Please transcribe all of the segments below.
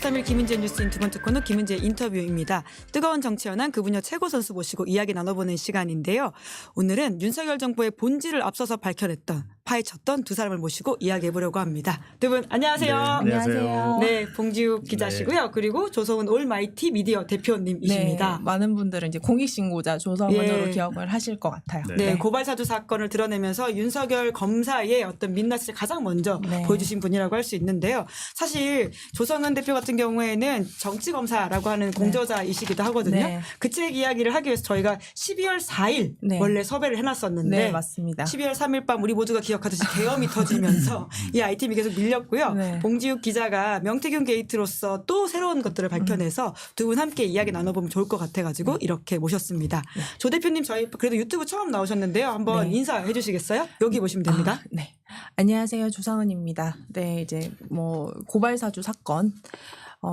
3일 김은지의 뉴스인 두 번째 코너 김은지의 인터뷰입니다. 뜨거운 정치 현안 그 분야 최고 선수 모시고 이야기 나눠보는 시간인데요. 오늘은 윤석열 정부의 본질을 앞서서 파헤쳤던 두 사람을 모시고 이야기해보려고 합니다. 두 분 안녕하세요. 네, 안녕하세요. 네, 봉지욱 기자시고요. 그리고 조성은 올마이티 미디어 대표님이십니다. 네, 많은 분들은 이제 공익신고자 조성은으로 예. 기억을 하실 것 같아요. 네, 고발사주 사건을 드러내면서 윤석열 검사의 어떤 민낯을 가장 먼저 보여주신 분이라고 할 수 있는데요. 사실 조성은 대표 같은 경우에는 정치검사라고 하는 공저자이시기도 하거든요. 네. 그 책 이야기를 하기 위해서 저희가 12월 4일 원래 섭외를 해놨었는데 네, 맞습니다. 12월 3일 밤 우리 모두가 기억하듯이 계엄이 터지면서 이 아이템이 계속 밀렸고요. 네. 봉지욱 기자가 명태균 게이트로서 또 새로운 것들을 밝혀내서 두 분 함께 이야기 나눠보면 좋을 것 같아가지고 이렇게 모셨습니다. 조 대표님 저희 그래도 유튜브 처음 나오셨는데요. 한번 인사해 주시겠어요? 여기 보시면 됩니다. 네. 안녕하세요. 조성은입니다. 네, 이제 뭐 고발사주 사건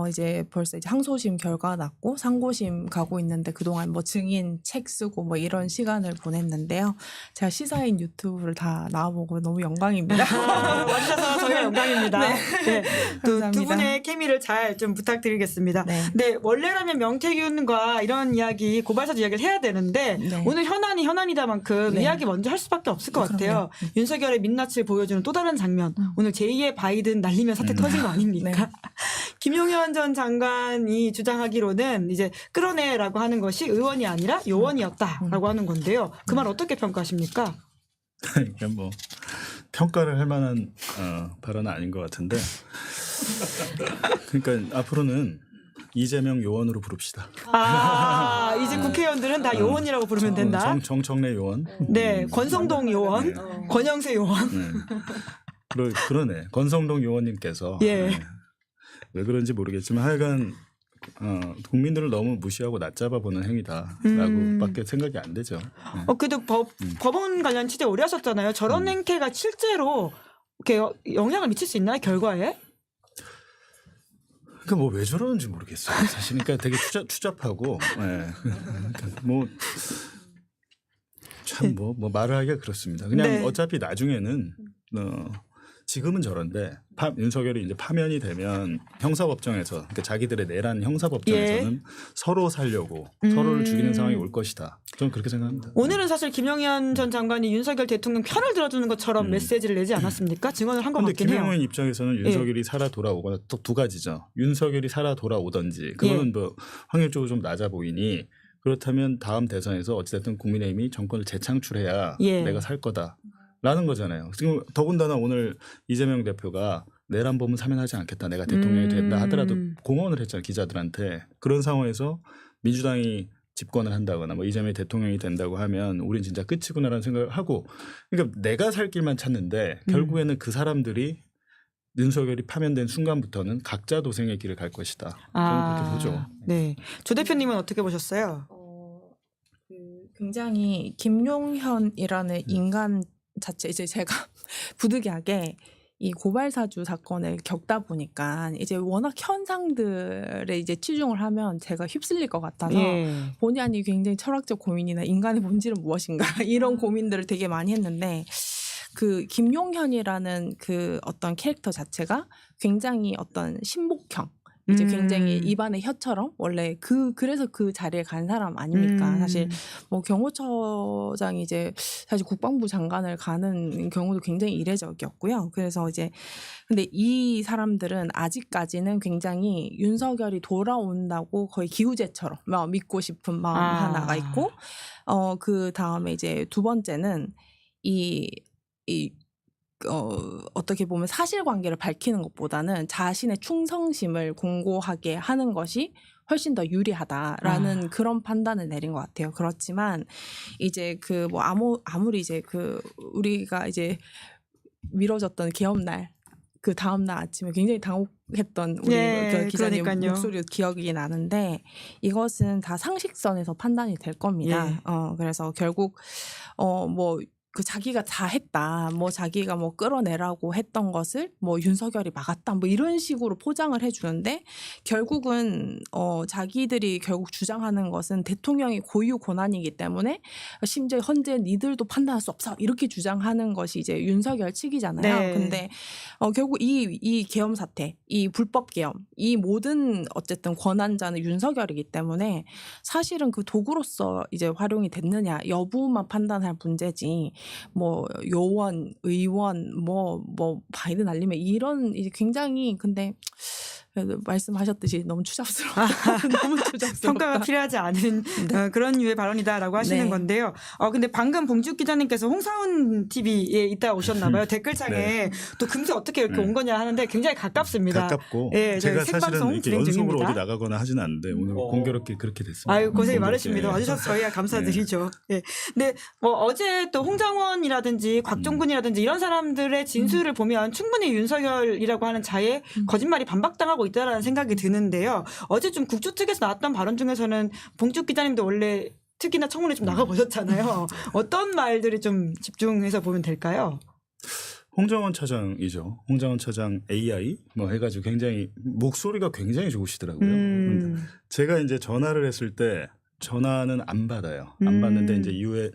이제 벌써 이제 항소심 결과 났고 상고심 가고 있는데 그동안 뭐 증인 책 쓰고 뭐 이런 시간을 보냈는데요. 제가 시사인 유튜브를 다 나와보고 너무 영광입니다. 와주셔서 저희가 영광입니다. 네. 두 감사합니다. 분의 케미를 잘 좀 부탁드리겠습니다. 네. 네, 원래라면 명태균과 이런 이야기, 고발사주 이야기를 해야 되는데 네. 오늘 현안이 현안이다만큼 네. 이야기 먼저 할 수밖에 없을 것 같아요. 윤석열의 민낯을 보여주는 또 다른 장면. 오늘 제2의 바이든 날리면 사태 터진 거 아닙니까? 네. 김용현 전 장관이 주장하기로는 이제 끌어내라고 하는 것이 의원이 아니라 요원이었다라고 하는 건데요. 그 말 어떻게 평가하십니까? 그러니까 뭐 평가를 할 만한 발언은 아닌 것 같은데, 그러니까 앞으로는 이재명 요원으로 부릅시다. 아, 이제 국회의원들은 다 요원이라고 부르면 된다. 정청래 요원. 네, 권성동 요원, 권영세 요원. 네. 그러네. 권성동 요원님께서 예. 네. 왜 그런지 모르겠지만 하여간 국민들을 너무 무시하고 낮잡아 보는 행위다라고밖에 생각이 안 되죠. 네. 그래도 법원 관련 취재 오래 하셨잖아요. 저런 행태가 실제로 이렇게 영향을 미칠 수 있나요? 결과에? 그러니까 뭐 왜 저러는지 모르겠어요. 사실 그러니까 되게 추잡하고, 네. 그러니까 뭐 참 뭐 말을 하기가 그렇습니다. 그냥 네. 어차피 나중에는 지금은 저런데 윤석열이 이제 파면이 되면 형사법정에서 그러니까 자기들의 내란 형사법정에서는 서로 살려고 서로를 죽이는 상황이 올 것이다. 저는 그렇게 생각합니다. 오늘은 사실 김용현 전 장관이 윤석열 대통령 편을 들어주는 것처럼 메시지를 내지 않았습니까? 증언을 한 것 그런데 같긴 해요. 김용현 입장에서는 윤석열이 살아 돌아오거나 또 두 가지죠. 윤석열이 살아 돌아오든지 그거는 뭐 확률적으로 좀 낮아 보이니 그렇다면 다음 대선에서 어찌됐든 국민의힘이 정권을 재창출해야 내가 살 거다라는 거잖아요. 지금 더군다나 오늘 이재명 대표가 내란범은 사면하지 않겠다. 내가 대통령이 된다 하더라도 공언을 했잖아요. 기자들한테. 그런 상황에서 민주당이 집권을 한다거나 뭐 이재명이 대통령이 된다고 하면 우린 진짜 끝이구나라는 생각을 하고 그러니까 내가 살 길만 찾는데 결국에는 그 사람들이 윤석열이 파면된 순간부터는 각자 도생의 길을 갈 것이다. 저는 그렇게 보죠. 네. 조 대표님은 어떻게 보셨어요? 굉장히 김용현이라는 인간 자체 이제 제가 부득이하게 이 고발사주 사건을 겪다 보니까 이제 워낙 현상들에 이제 치중을 하면 제가 휩쓸릴 것 같아서 본의 아니게 굉장히 철학적 고민이나 인간의 본질은 무엇인가 이런 고민들을 되게 많이 했는데 그 김용현이라는 그 어떤 캐릭터 자체가 굉장히 어떤 신복형 이제 굉장히 입안의 혀처럼 원래 그래서 그 자리에 간 사람 아닙니까? 사실 뭐 경호처장이 이제 사실 국방부 장관을 가는 경우도 굉장히 이례적이었고요. 그래서 이제 근데 이 사람들은 아직까지는 굉장히 윤석열이 돌아온다고 거의 기우제처럼 막 믿고 싶은 마음 하나가 있고 그 다음에 이제 두 번째는 어떻게 보면 사실관계를 밝히는 것보다는 자신의 충성심을 공고하게 하는 것이 훨씬 더 유리하다라는 그런 판단을 내린 것 같아요. 그렇지만 이제 그 뭐 아무리 이제 그 우리가 이제 미뤄졌던 개업날 그 다음날 아침에 굉장히 당혹했던 우리 그 기자님 목소리도 기억이 나는데 이것은 다 상식선에서 판단이 될 겁니다. 그래서 결국 뭐 그 자기가 다 했다. 뭐 자기가 뭐 끌어내라고 했던 것을 뭐 윤석열이 막았다. 뭐 이런 식으로 포장을 해주는데 결국은 자기들이 결국 주장하는 것은 대통령이 고유 권한이기 때문에 심지어 현재 니들도 판단할 수 없어. 이렇게 주장하는 것이 이제 윤석열 측이잖아요. 네. 근데 결국 이 계엄 사태, 이 불법 계엄, 이 모든 어쨌든 권한자는 윤석열이기 때문에 사실은 그 도구로서 이제 활용이 됐느냐 여부만 판단할 문제지. 뭐 요원, 의원, 뭐 바이든 알리면 이런 이제 굉장히 근데 말씀하셨듯이 너무 추잡스러워. 너무 추잡스럽다. 평가가 필요하지 않은 그런 류의 발언이다라고 하시는 네. 건데요. 근데 방금 봉지욱 기자님께서 홍사훈 TV에 있다 오셨나 봐요. 댓글창에 네. 또 금세 어떻게 이렇게 네. 온 거냐 하는데 굉장히 가깝습니다. 가깝고 예, 제가 저희 사실은 생방송 이렇게 진행 연속으로 중입니다. 어디 나가거나 하지는 않는데 오늘 공교롭게 그렇게 됐습니다. 아유 고생이 공교롭게. 많으십니다. 와주셔서 저희가 감사드리죠. 예. 근데 어제 또 홍장원이라든지 곽종근이라든지 이런 사람들의 진술을 보면 충분히 윤석열이라고 하는 자의 거짓말이 반박당하고 있다라는 생각이 드는데요. 어제 좀 국조 측에서 나왔던 발언 중에서는 봉지욱 기자님도 원래 특히나 청문회 좀 나가보셨잖아요. 어떤 말들이 좀 집중해서 보면 될까요? 홍정원 차장이죠. 홍정원 차장 AI 뭐 해가지고 굉장히 목소리가 굉장히 좋으시더라고요. 제가 이제 전화를 했을 때 전화는 안 받아요. 안 받는데 이제 이후에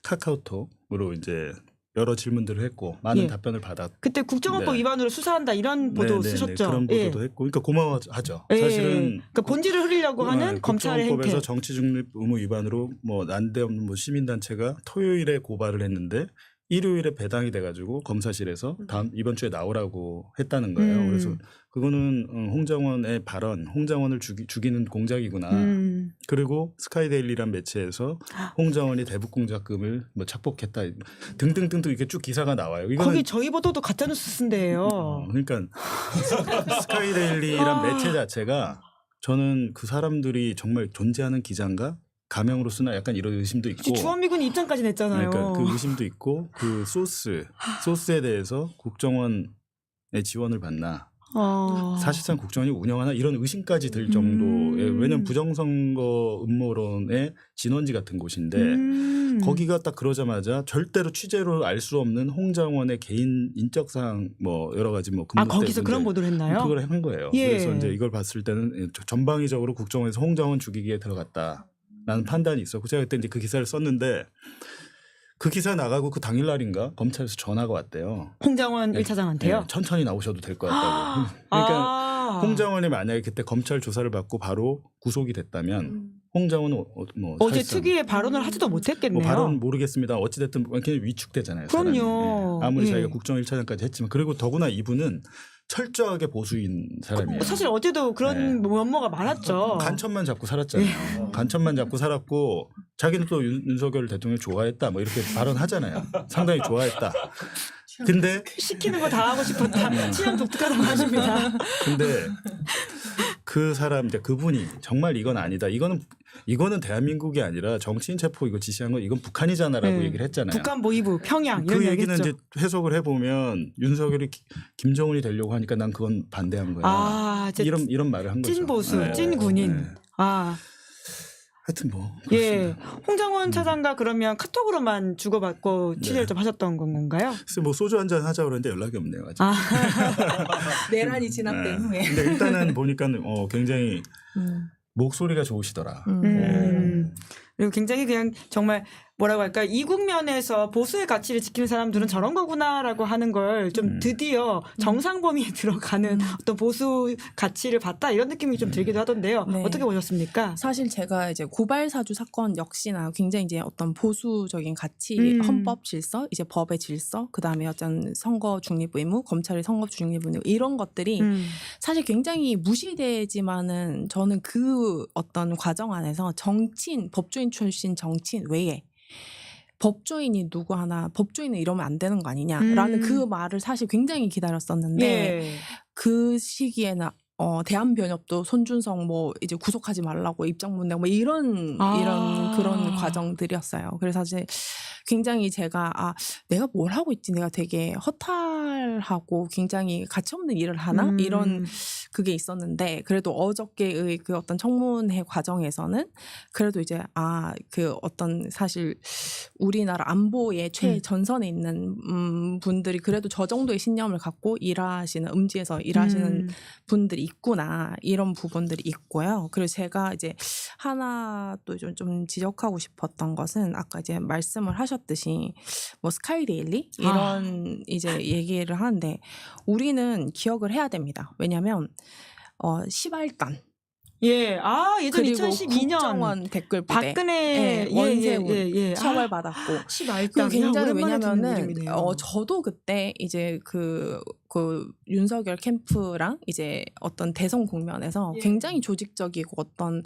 카카오톡으로 이제 여러 질문들을 했고 많은 예. 답변을 받았고 그때 국정원법 네. 위반으로 수사한다 이런 보도 쓰셨죠. 그런 보도도 예. 했고, 그러니까 고마워하죠. 예. 사실은 그러니까 본질을 흐리려고 하는 검찰의 행태. 국정원법에서 정치 중립 의무 위반으로 뭐 난데없는 뭐 시민단체가 토요일에 고발을 했는데 일요일에 배당이 돼가지고 검사실에서 이번 주에 나오라고 했다는 거예요. 그래서 그거는 홍정원의 발언, 홍정원을 죽이는 공작이구나. 그리고 스카이데일리란 매체에서 홍정원이 대북공작금을 뭐 착복했다 등등등등 이렇게 쭉 기사가 나와요. 이거는 거기 저희 보도도 가짜뉴스 쓴데요. 그러니까 스카이데일리란 매체 자체가 저는 그 사람들이 정말 존재하는 기자인가? 가명으로 쓰나 약간 이런 의심도 있고. 주한미군이 입장까지 냈잖아요. 그러니까 그 의심도 있고 그 소스에 대해서 국정원의 지원을 받나. 사실상 국정원이 운영하나 이런 의심까지 들 정도의 왜냐하면 부정선거 음모론의 진원지 같은 곳인데 거기가 딱 그러자마자 절대로 취재로 알 수 없는 홍장원의 개인 인적 사항 뭐 여러 가지 뭐 근무 거기서 때문에 그런 보도를 했나요? 그걸 한 거예요. 예. 그래서 이제 이걸 봤을 때는 전방위적으로 국정원에서 홍장원 죽이기에 들어갔다라는 판단이 있었고 제가 그때 이제 그 기사를 썼는데 그 기사 나가고 그 당일날인가 검찰에서 전화가 왔대요. 홍장원 네. 1차장한테요? 네, 천천히 나오셔도 될 것 같다고. 그러니까 홍장원이 만약에 그때 검찰 조사를 받고 바로 구속이 됐다면 홍장원은 뭐 어제 사실상 특위의 발언을 하지도 못했겠네요. 뭐 발언 모르겠습니다. 어찌됐든 굉장히 위축되잖아요. 그럼요. 사람이. 예. 아무리 예. 자기가 국정 1차장까지 했지만 그리고 더구나 이분은 철저하게 보수인 사람이에요. 사실 어제도 그런 네. 면모가 많았죠. 간첩만 잡고 살았잖아요. 간첩만 잡고 살았고 자기는 또 윤석열 대통령 좋아했다 뭐 이렇게 발언하잖아요. 상당히 좋아했다. 근데 시키는 거 다 하고 싶었다. 취향 독특하다고 하십니다. 근데 그 사람 이제 그분이 정말 이건 아니다. 이거는 대한민국이 아니라 정치인 체포 이거 지시한 건 이건 북한이잖아라고 네. 얘기를 했잖아요. 북한 모의부 평양 이런 그 이야기 얘기는 했죠. 이제 해석을 해보면 윤석열이 김정은이 되려고 하니까 난 그건 반대한 거야. 이제 이런 말을 한 거죠. 찐 보수, 네. 찐 군인. 네. 하여튼 뭐 예. 그렇습니다. 홍장원 차장과 그러면 카톡으로만 주고받고 취재를 좀 하셨던 건가요? 글쎄 뭐 소주 한잔 하자 그러는데 연락이 없네요. 아직. 내란이 진압된 후에. 근데 일단은 보니까 굉장히 목소리가 좋으시더라. 그리고 굉장히 그냥 정말 뭐라고 할까 이국면에서 보수의 가치를 지키는 사람들은 저런 거구나라고 하는 걸 좀 드디어 정상 범위에 들어가는 어떤 보수 가치를 봤다 이런 느낌이 좀 들기도 하던데요. 네. 어떻게 보셨습니까? 사실 제가 이제 고발사주 사건 역시나 굉장히 이제 어떤 보수적인 가치, 헌법 질서, 이제 법의 질서, 그 다음에 어떤 선거 중립 의무, 검찰의 선거 중립 의무 이런 것들이 사실 굉장히 무시되지만은 저는 그 어떤 과정 안에서 정치인, 법조인 출신 정치인 외에 법조인이 누구 하나 법조인은 이러면 안 되는 거 아니냐라는 그 말을 사실 굉장히 기다렸었는데 예. 그 시기에는 대한변협도 손준성 뭐 이제 구속하지 말라고 입장문 내고 뭐 이런 그런 과정들이었어요. 그래서 사실 굉장히 제가 내가 뭘 하고 있지, 내가 되게 허탈하고 굉장히 가치없는 일을 하나 이런 그게 있었는데, 그래도 어저께의 그 어떤 청문회 과정에서는 그래도 이제 그 어떤 사실 우리나라 안보의 최전선에 있는 분들이 그래도 저 정도의 신념을 갖고 일하시는, 음지에서 일하시는 분들이 있구나, 이런 부분들이 있고요. 그리고 제가 이제 하나 또 좀 지적하고 싶었던 것은, 아까 이제 말씀을 하셨듯이 뭐 스카이데일리 이런 이제 얘기를 하는데, 우리는 기억을 해야 됩니다. 왜냐하면 시발단, 예, 예전 그리고 2012년 국정원 댓글 부대, 박근혜 원세훈 처벌받았고, 시발단 굉장히 오랜만에 듣는 왜냐면은 이름이네요. 저도 그때 이제 그 윤석열 캠프랑 이제 어떤 대선 국면에서 굉장히 조직적이고 어떤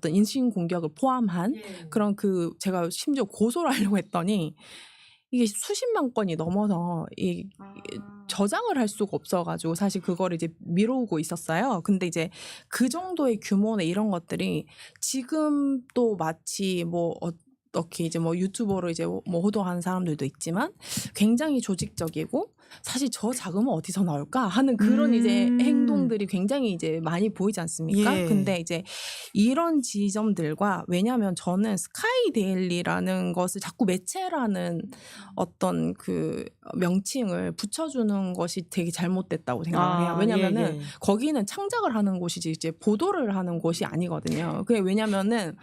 인신 공격을 포함한 그런 제가 심지어 고소를 하려고 했더니 이게 수십만 건이 넘어서 저장을 할 수가 없어가지고 사실 그거를 이제 미루고 있었어요. 근데 이제 그 정도의 규모의 이런 것들이 지금 또 마치 뭐 어떻게 이제 뭐 유튜버로 이제 뭐 호도하는 사람들도 있지만 굉장히 조직적이고, 사실 저 자금은 어디서 나올까 하는 그런 이제 행동들이 굉장히 이제 많이 보이지 않습니까? 예. 근데 이제 이런 지점들과, 왜냐하면 저는 스카이데일리라는 것을 자꾸 매체라는 어떤 그 명칭을 붙여주는 것이 되게 잘못됐다고 생각을 해요. 왜냐면은 거기는 창작을 하는 곳이지 이제 보도를 하는 곳이 아니거든요. 그게 왜냐면은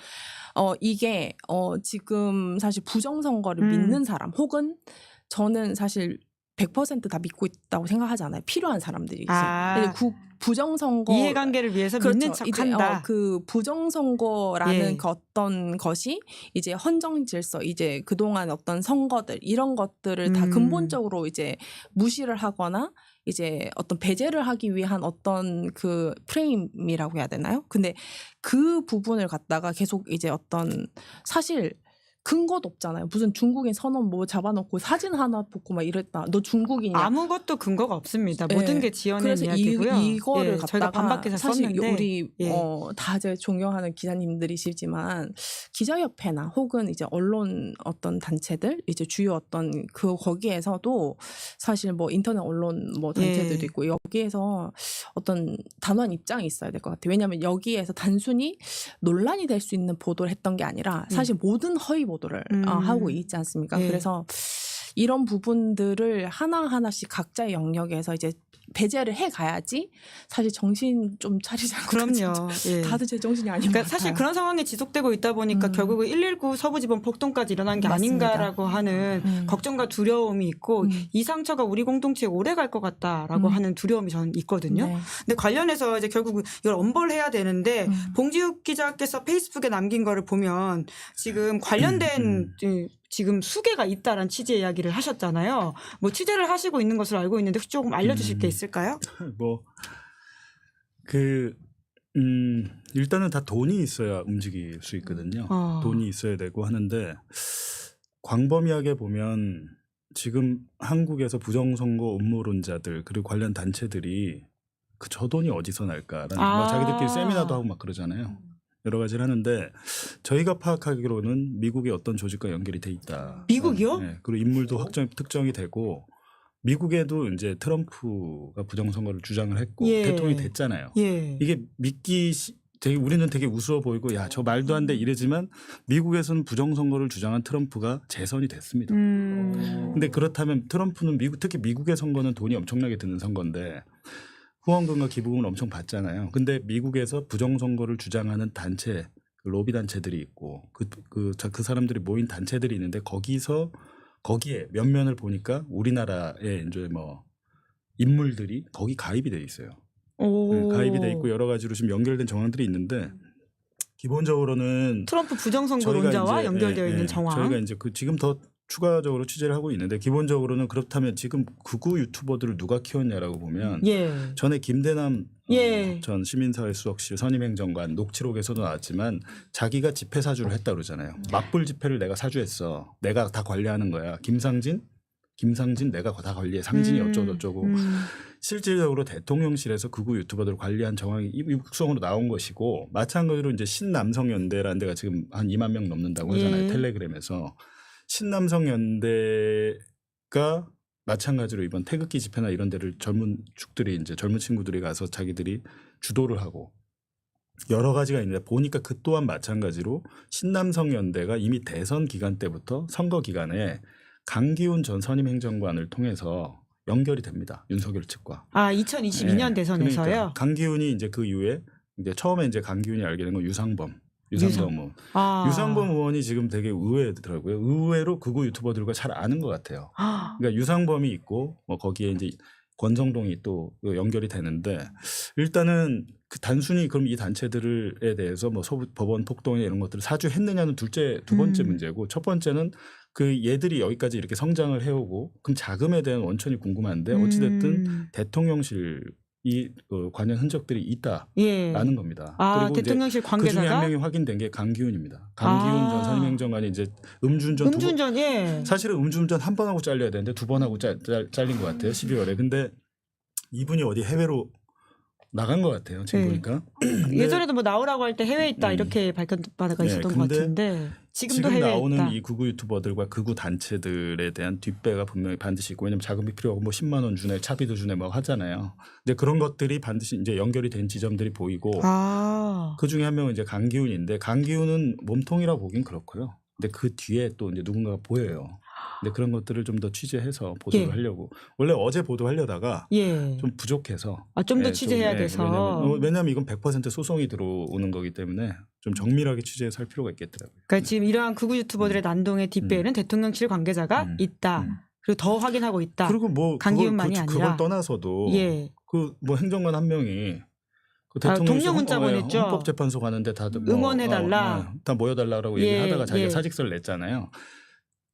이게 지금 사실 부정선거를 믿는 사람, 혹은 저는 사실 100% 다 믿고 있다고 생각하지 않아요. 필요한 사람들이 있어요. 부정선거 이해관계를 위해서 믿는 척한다. 그 부정선거라는 그 어떤 것이 이제 헌정질서, 이제 그동안 어떤 선거들 이런 것들을 다 근본적으로 이제 무시를 하거나 이제 어떤 배제를 하기 위한 어떤 그 프레임이라고 해야 되나요? 근데 그 부분을 갖다가 계속 이제 어떤 사실 근거도 없잖아요. 무슨 중국인 선언 뭐 잡아놓고 사진 하나 붙고 막 이랬다. 너 중국인이야. 아무것도 근거가 없습니다. 모든 게 지어낸 그래서 이야기고요. 이거를 저희가 갖다가 반박해서 사실 썼는데 우리 다 제 존경하는 기자님들이시지만 기자협회나 혹은 이제 언론 어떤 단체들, 이제 주요 어떤 거기에서도 사실 뭐 인터넷 언론 뭐 단체들도 있고, 여기에서 어떤 단호한 입장이 있어야 될 것 같아요. 왜냐하면 여기에서 단순히 논란이 될 수 있는 보도를 했던 게 아니라 사실 모든 허위 보도를 하고 있지 않습니까? 그래서 이런 부분들을 하나하나씩 각자의 영역에서 이제 배제를 해가야지 사실 정신 좀 차리지 않고. 그럼요. 다들 제 정신이 아닌 것 그러니까 같아요. 사실 그런 상황이 지속되고 있다 보니까 결국은 119 서부지법 폭동까지 일어난 게 맞습니다. 아닌가라고 하는 걱정과 두려움이 있고 이 상처가 우리 공동체에 오래 갈 것 같다라고 하는 두려움이 저는 있거든요. 근데 관련해서 이제 결국 이걸 엄벌해야 되는데 봉지욱 기자께서 페이스북에 남긴 거를 보면 지금 관련된 지금 수개가 있다라는 취지의 이야기를 하셨잖아요. 뭐 취재를 하시고 있는 것으로 알고 있는데 혹시 조금 알려주실 게 있을까요? 일단은 다 돈이 있어야 움직일 수 있거든요. 돈이 있어야 되고 하는데, 광범위하게 보면 지금 한국에서 부정선거 음모론자들 그리고 관련 단체들이 저 돈이 어디서 날까라는 막 자기들끼리 세미나도 하고 막 그러잖아요. 여러 가지를 하는데, 저희가 파악하기로는 미국의 어떤 조직과 연결이 돼 있다. 미국이요? 네. 그리고 인물도 특정이 되고, 미국에도 이제 트럼프가 부정선거를 주장을 했고 대통령이 됐잖아요. 이게 우리는 되게 우스워 보이고 야, 저 말도 안 돼 이러지만 미국에서는 부정선거를 주장한 트럼프가 재선이 됐습니다. 근데 그렇다면 트럼프는 특히 미국의 선거는 돈이 엄청나게 드는 선거인데 후원금과 기부금을 엄청 받잖아요. 근데 미국에서 부정선거를 주장하는 단체, 로비 단체들이 있고 그 사람들이 모인 단체들이 있는데 거기에 면면을 보니까 우리나라의 이제 뭐 인물들이 거기 가입이 돼 있어요. 가입이 돼 있고 여러 가지로 좀 연결된 정황들이 있는데, 기본적으로는 트럼프 부정선거론자와 연결되어 있는 정황. 저희가 이제 지금 더 추가적으로 취재를 하고 있는데, 기본적으로는 그렇다면 지금 극우 유튜버들을 누가 키웠냐라고 보면 전에 김대남 전 시민사회 수석실 선임행정관 녹취록에서도 나왔지만 자기가 집회 사주를 했다 그러잖아요. 맞불 집회를 내가 사주했어. 내가 다 관리하는 거야. 김상진 내가 다 관리해. 상진이 어쩌고저쩌고. 실질적으로 대통령실에서 극우 유튜버들을 관리한 정황이 육성으로 나온 것이고 마찬가지로 이제 신남성연대라는 데가 지금 한 2만 명 넘는다고 하잖아요. 예. 텔레그램에서 신남성연대가 마찬가지로 이번 태극기 집회나 이런 데를 젊은 축들이 이제 젊은 친구들이 가서 자기들이 주도를 하고 여러 가지가 있는데 보니까 그 또한 마찬가지로 신남성연대가 이미 대선 기간 때부터 선거 기간에 강기훈 전 선임행정관을 통해서 연결이 됩니다. 윤석열 측과. 2022년 네. 대선에서요. 그러니까 강기훈이 이제 그 이후에 이제 처음에 이제 강기훈이 알게 된 건 유상범 의원. 유상범 의원이 지금 되게 의외더라고요. 의외로 극우 유튜버들과 잘 아는 것 같아요. 그러니까 유상범이 있고 뭐 거기에 이제 권성동이 또 연결이 되는데 일단은 그 단순히 그럼 이 단체들에 대해서 뭐 법원 폭동이나 이런 것들을 사주했느냐는 두 번째 문제고 첫 번째는 그 얘들이 여기까지 이렇게 성장을 해오고 그럼 자금에 대한 원천이 궁금한데 어찌됐든 대통령실 이 관련 흔적들이 있다라는 겁니다. 그리고 대통령실 관계자가 그중에 한 명이 확인된 게 강기훈입니다. 강기훈 전 선임행정관이 이제 음주운전 사실은 음주운전 한 번 하고 잘려야 되는데 두 번 하고 잘린 것 같아요. 12월에. 근데 이분이 어디 해외로 나간 것 같아요. 지금 보니까. 예전에도 뭐 나오라고 할 때 해외에 있다 이렇게 밝힌 바가 있었던 것 같은데 지금도 지금 해외에 나오는 있다. 이 극우 유튜버들과 극우 단체들에 대한 뒷배가 분명히 반드시 있고 왜냐하면 자금이 필요하고 뭐 10만 원 주네 차비도 주네 뭐 하잖아요. 이제 그런 것들이 반드시 이제 연결이 된 지점들이 보이고 그 중에 한 명은 이제 강기훈인데 강기훈은 몸통이라고 보긴 그렇고요. 근데 그 뒤에 또 이제 누군가가 보여요. 근데 그런 것들을 좀 더 취재해서 보도를 하려고 원래 어제 보도하려다가 좀 부족해서 좀 더 취재해야 돼서 왜냐하면 이건 100% 소송이 들어오는 거기 때문에 좀 정밀하게 취재해서 할 필요가 있겠더라고요. 그러니까 지금 이러한 극우 유튜버들의 난동의 뒷배에는 대통령실 관계자가 있다. 그리고 더 확인하고 있다. 그리고 뭐 강기훈만이 아니라 그걸 떠나서도 그 뭐 행정관 한 명이 그 동료 문자 보냈죠. 헌법재판소 가는데 다 응원해달라. 다 모여달라고 얘기하다가 자기가 사직서를 냈잖아요.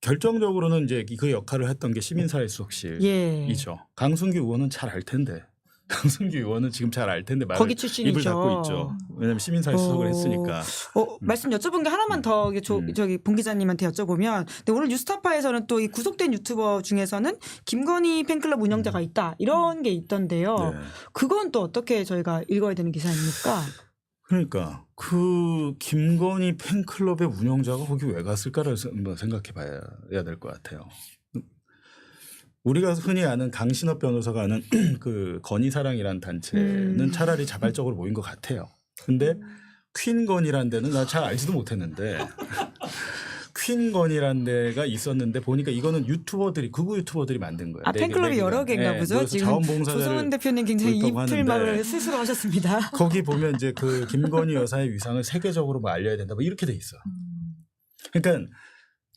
결정적으로는 이제 그 역할을 했던 게 시민사회수석실이죠. 강승규 의원은 잘 알 텐데. 강승규 의원은 지금 잘 알 텐데 거기 출신이죠. 입을 닫고 있죠. 왜냐하면 시민사회수석을 했으니까. 말씀 여쭤본 게 하나만 더 저기 봉 기자님한테 여쭤보면 근데 오늘 뉴스타파에서는 또 이 구속된 유튜버 중에서는 김건희 팬클럽 운영자가 있다 이런 게 있던데요. 네. 그건 또 어떻게 저희가 읽어야 되는 기사입니까? 그러니까 그 김건희 팬클럽의 운영자가 거기 왜 갔을까를 한번 생각해 봐야 될 것 같아요. 우리가 흔히 아는 강신업 변호사가 아는 그 건희사랑이라는 단체는 차라리 자발적으로 모인 것 같아요. 근데 퀸건이라는 데는 나 잘 알지도 못했는데 퀸건이라는 데가 있었는데 보니까 이거는 유튜버들이 극우 유튜버들이 만든 거예요. 팬클럽이 여러 개인가 보죠. 지금 조성은 대표님 굉장히 이틀말을 스스로 하셨습니다. 거기 보면 이제 그 김건희 여사의 위상을 세계적으로 뭐 알려야 된다 뭐 이렇게 돼 있어. 그러니까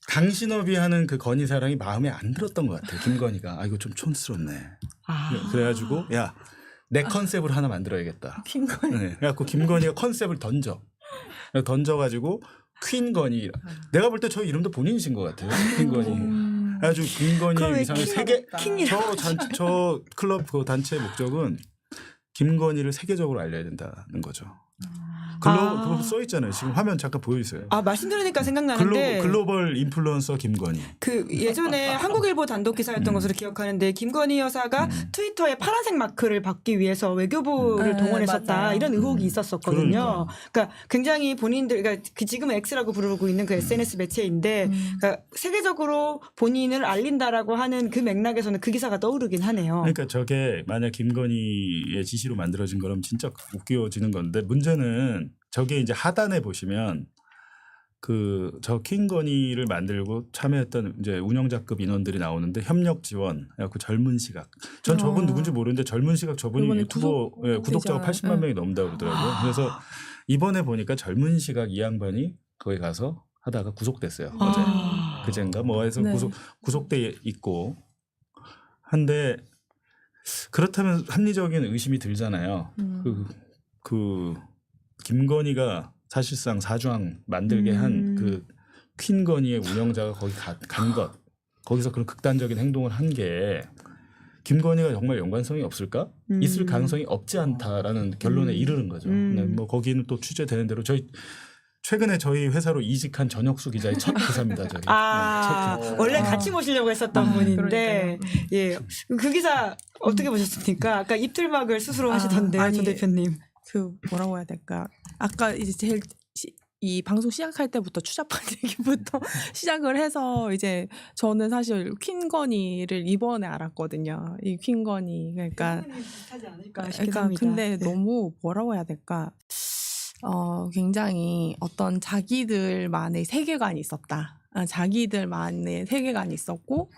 강신업이 하는 그 건희사랑이 마음에 안 들었던 것 같아요. 김건희가 이거 좀 촌스럽네. 그래가지고 야 내 컨셉을 하나 만들어야겠다. 김건희. 그래갖고 김건희가 컨셉을 던져가지고 퀸건희. 내가 볼 때 저 이름도 본인이신 것 같아요. 퀸건희. 아주 김건희의 위상을 세계 저 클럽 그 단체의 목적은 김건희를 세계적으로 알려야 된다는 거죠. 그거 써 있잖아요. 지금 화면 잠깐 보여주세요. 말씀 들으니까 생각나는데 글로벌 인플루언서 김건희. 그 예전에 한국일보 단독 기사였던 것으로 기억하는데 김건희 여사가 트위터에 파란색 마크를 받기 위해서 외교부를 동원했었다 맞아요. 이런 의혹이 있었었거든요. 그러니까 굉장히 본인들 그러니까 지금은 X라고 부르고 있는 그 SNS 매체인데 그러니까 세계적으로 본인을 알린다라고 하는 그 맥락에서는 그 기사가 떠오르긴 하네요. 그러니까 저게 만약 김건희의 지시로 만들어진 거라면 진짜 웃겨지는 건데 문제는 저게 이제 하단에 보시면 그 저 킹건희를 만들고 참여했던 이제 운영자급 인원들이 나오는데 협력 지원, 그 젊은 시각. 전 저분 누군지 모르는데 젊은 시각 저분이 유튜버 구독자가 80만 명이 넘는다고 그러더라고요. 그래서 이번에 보니까 젊은 시각 이 양반이 거기 가서 하다가 구속됐어요. 어제 그젠가 뭐 해서 구속돼 있고 한데 그렇다면 합리적인 의심이 들잖아요. 그 김건희가 사실상 사주왕 만들게 한 그 퀸건희의 운영자가 거기 간 것, 거기서 그런 극단적인 행동을 한 게 김건희가 정말 연관성이 없을까? 있을 가능성이 없지 않다라는 결론에 이르는 거죠. 뭐 거기는 또 취재되는 대로 저희 최근에 저희 회사로 이직한 전혁수 기자의 첫 기사입니다. 저희. 아, 네, 첫 기사. 원래 같이 모시려고 했었던 분인데, 그러니까요. 예. 그 기사 어떻게 보셨습니까? 아까 입틀막을 스스로 하시던데요, 아니, 조 대표님. 그 뭐라고 해야 될까? 아까 이제 제일 이 방송 시작할 때부터 추잡한 얘기부터 시작을 해서 이제 저는 사실 퀸건이를 이번에 알았거든요. 이 퀸건이 그러니까 비슷하지 않을까 싶긴 그러니까 합니다. 근데 네. 너무 뭐라고 해야 될까? 굉장히 어떤 자기들만의 세계관이 있었다. 자기들만의 세계관이 있었고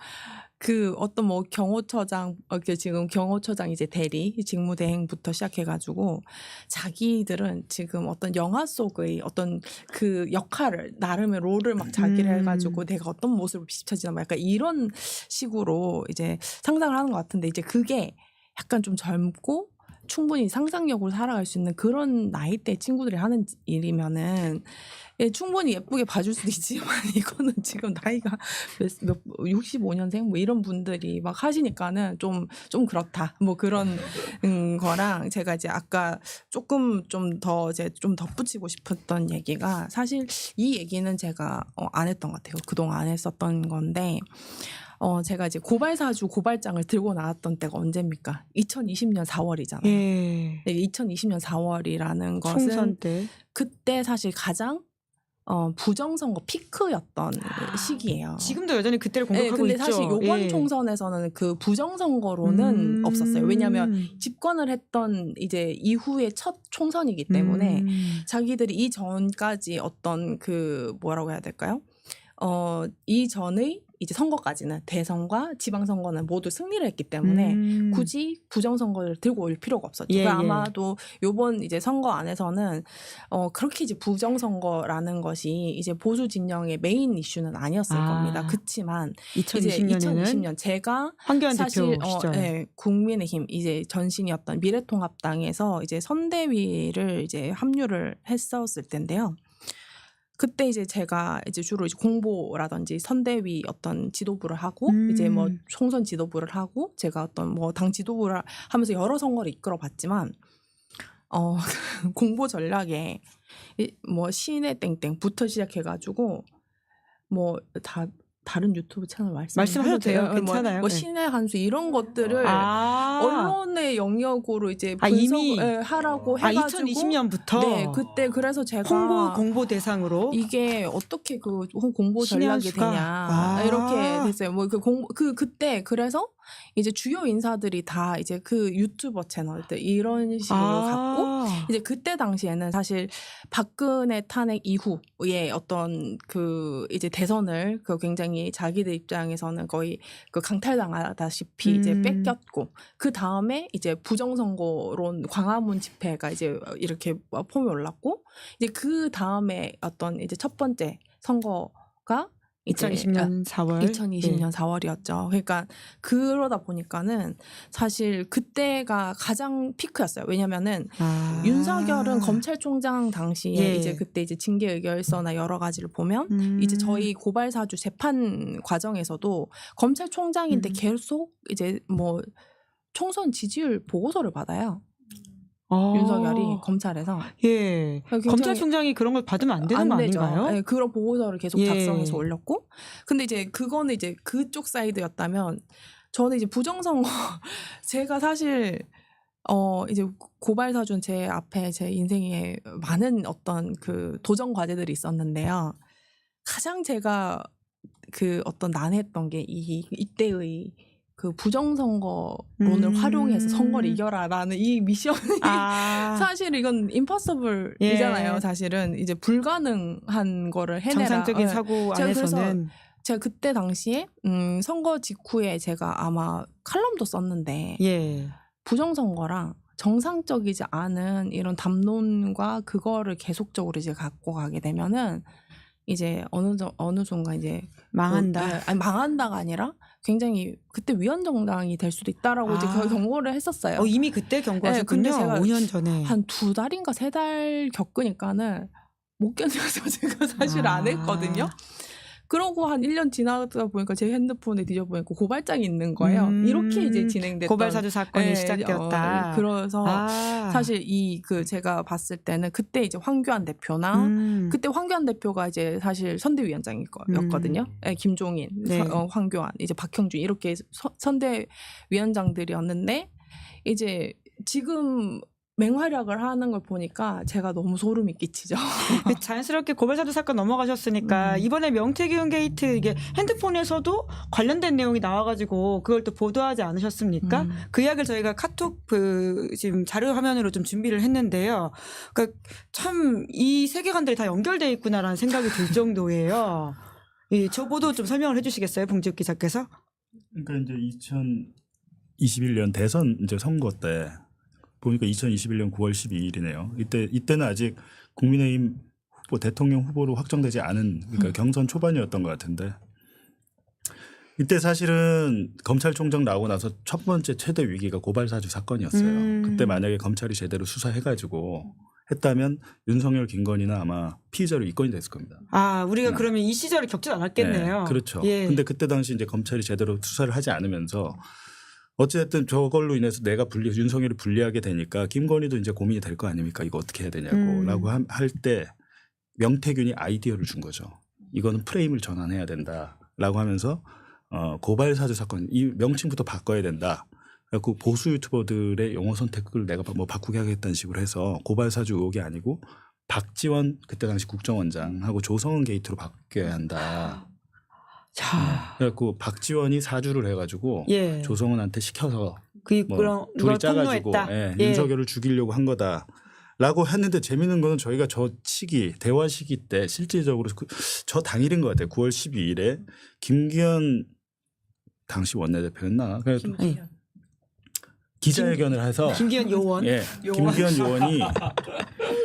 그 어떤 뭐 경호처장 지금 경호처장 이제 대리 직무대행부터 시작해가지고 자기들은 지금 어떤 영화 속의 어떤 그 역할을 나름의 롤을 막 자기를 해가지고 내가 어떤 모습을 비춰지나 뭐 약간 이런 식으로 이제 상상을 하는 것 같은데 이제 그게 약간 좀 젊고 충분히 상상력으로 살아갈 수 있는 그런 나이대 친구들이 하는 일이면은 충분히 예쁘게 봐줄 수도 있지만 이거는 지금 나이가 65년생 뭐 이런 분들이 막 하시니까는 좀 그렇다 뭐 그런 거랑 제가 이제 아까 조금 좀 더 이제 좀 덧붙이고 싶었던 얘기가 사실 이 얘기는 제가 안 했던 것 같아요. 그동안 안 했었던 건데 제가 이제 고발사주 고발장을 들고 나왔던 때가 언제입니까? 2020년 4월이잖아요. 예. 네, 2020년 4월이라는 것은 총선 때. 그때 사실 가장 부정선거 피크였던 시기예요. 지금도 여전히 그때를 네, 공격하고 근데 있죠. 사실 이번 예. 총선에서는 그 부정선거로는 없었어요. 왜냐하면 집권을 했던 이제 이후의 첫 총선이기 때문에 자기들이 이전까지 어떤 그 뭐라고 해야 될까요? 이전의 이제 선거까지는 대선과 지방선거는 모두 승리를 했기 때문에 굳이 부정선거를 들고 올 필요가 없었죠. 예, 아마도 요번 이제 선거 안에서는 그렇게 이제 부정선거라는 것이 이제 보수 진영의 메인 이슈는 아니었을 겁니다. 그렇지만 2020년 제가 황교안 사실 대표 시절. 네, 국민의힘 이제 전신이었던 미래통합당에서 이제 선대위를 이제 합류를 했었을 텐데요. 그때 이제 제가 이제 주로 이제 공보라든지 선대위 어떤 지도부를 하고 이제 뭐 총선 지도부를 하고 제가 어떤 뭐 당 지도부를 하면서 여러 선거를 이끌어 봤지만 공보 전략에 뭐 시내 땡땡부터 시작해가지고 뭐 다른 유튜브 채널 말씀하셔도 돼요. 괜찮아요. 뭐 네. 신의 한수 이런 것들을 언론의 영역으로 이제 이미 하라고 해가지고 2020년부터 네 그때 그래서 제가 공보 대상으로 이게 어떻게 그 공보 신의 전략이 한수가? 되냐 이렇게 됐어요. 뭐 그때 그래서 이제 주요 인사들이 다 이제 그 유튜버 채널들 이런 식으로 갖고 이제 그때 당시에는 사실 박근혜 탄핵 이후에 어떤 그 이제 대선을 그 굉장히 자기들 입장에서는 거의 그 강탈당하다시피 이제 뺏겼고 그 다음에 이제 부정선거론 광화문 집회가 이제 이렇게 폼이 올랐고 이제 그 다음에 어떤 이제 첫 번째 선거가 2020년 4월. 2020년 4월이었죠. 그러니까 그러다 보니까는 사실 그때가 가장 피크였어요. 왜냐면은 윤석열은 검찰총장 당시에 이제 그때 이제 징계 의결서나 여러 가지를 보면 이제 저희 고발사주 재판 과정에서도 검찰총장인데 계속 이제 뭐 총선 지지율 보고서를 받아요. 윤석열이 검찰에서 검찰총장이 그런 걸 받으면 안 되는 거 아닌가요? 네, 그런 보고서를 계속 작성해서 올렸고 근데 이제 그거는 이제 그쪽 사이드였다면 저는 이제 부정선거 제가 사실 이제 고발사준 제 앞에 제 인생에 많은 어떤 그 도전 과제들이 있었는데요. 가장 제가 그 어떤 난해했던 게 이때의 그 부정선거론을 활용해서 선거를 이겨라라는 이 미션이 사실 이건 임퍼서블이잖아요. 사실은 이제 불가능한 거를 해내라. 정상적인 사고 안에서는 제가 그때 당시에 선거 직후에 제가 아마 칼럼도 썼는데 부정선거랑 정상적이지 않은 이런 담론과 그거를 계속적으로 이제 갖고 가게 되면은 이제 어느 순간 이제 망한다. 아니 망한다가 아니라 굉장히 그때 위헌정당이 될 수도 있다라고 이제 그 경고를 했었어요. 이미 그때 경고하셨군요. 근데 제가 5년 전에 한 2달인가 3달 겪으니까는 못 견뎌서 제가 사실 안 했거든요. 그러고 한 1년 지나다 보니까 제 핸드폰에 뒤져보니까 고발장이 있는 거예요. 이렇게 이제 진행됐던 고발 사주 사건이 시작되었다. 그래서 사실 제가 봤을 때는 그때 이제 황교안 대표나 그때 황교안 대표가 이제 사실 선대위원장이었거든요. 네, 김종인, 네. 황교안, 이제 박형준 이렇게 선대위원장들이었는데 이제 지금 맹활약을 하는 걸 보니까 제가 너무 소름이 끼치죠. 자연스럽게 고발사주 사건 넘어가셨으니까 이번에 명태균 게이트 이게 핸드폰에서도 관련된 내용이 나와가지고 그걸 또 보도하지 않으셨습니까? 그 이야기를 저희가 카톡 지금 자료 화면으로 좀 준비를 했는데요. 그러니까 참 이 세계관들이 다 연결돼 있구나라는 생각이 들 정도예요. 저 보도 좀 설명을 해주시겠어요, 봉지욱 기자께서? 그러니까 이제 2021년 대선 이제 선거 때. 보니까 2021년 9월 12일이네요. 이때는 아직 국민의힘 후보 대통령 후보로 확정되지 않은 그러니까 경선 초반이었던 것 같은데 이때 사실은 검찰총장 나오고 나서 첫 번째 최대 위기가 고발사주 사건이었어요. 그때 만약에 검찰이 제대로 수사해가지고 했다면 윤석열, 김건희는 아마 피의자로 입건이 됐을 겁니다. 우리가 그러면 이 시절을 겪지 않았겠네요. 네, 그렇죠. 예. 근데 그때 당시 이제 검찰이 제대로 수사를 하지 않으면서 어쨌든 저걸로 인해서 내가 윤석열이 불리하게 되니까 김건희도 이제 고민이 될 거 아닙니까? 이거 어떻게 해야 되냐고 할 때 명태균이 아이디어를 준 거죠. 이거는 프레임을 전환해야 된다라고 하면서 고발사주 사건 이 명칭부터 바꿔야 된다. 그래서 보수 유튜버들의 용어 선택을 내가 뭐 바꾸게 하겠다는 식으로 해서 고발사주 의혹이 아니고 박지원 그때 당시 국정원장하고 조성은 게이트로 바뀌어야 한다. 자, 그래갖고 박지원이 사주를 해가지고 예. 조성은한테 시켜서 그럼 둘이 짜가지고 예. 윤석열을 죽이려고 한 거다라고 했는데 재밌는 거는 저희가 저 시기 대화 시기 때 실질적으로 저 당일인 것 같아요. 9월 12일에 김기현 당시 원내대표였나? 그래서 기자회견을 해서 김기현 요원. 예, 김기현 요원이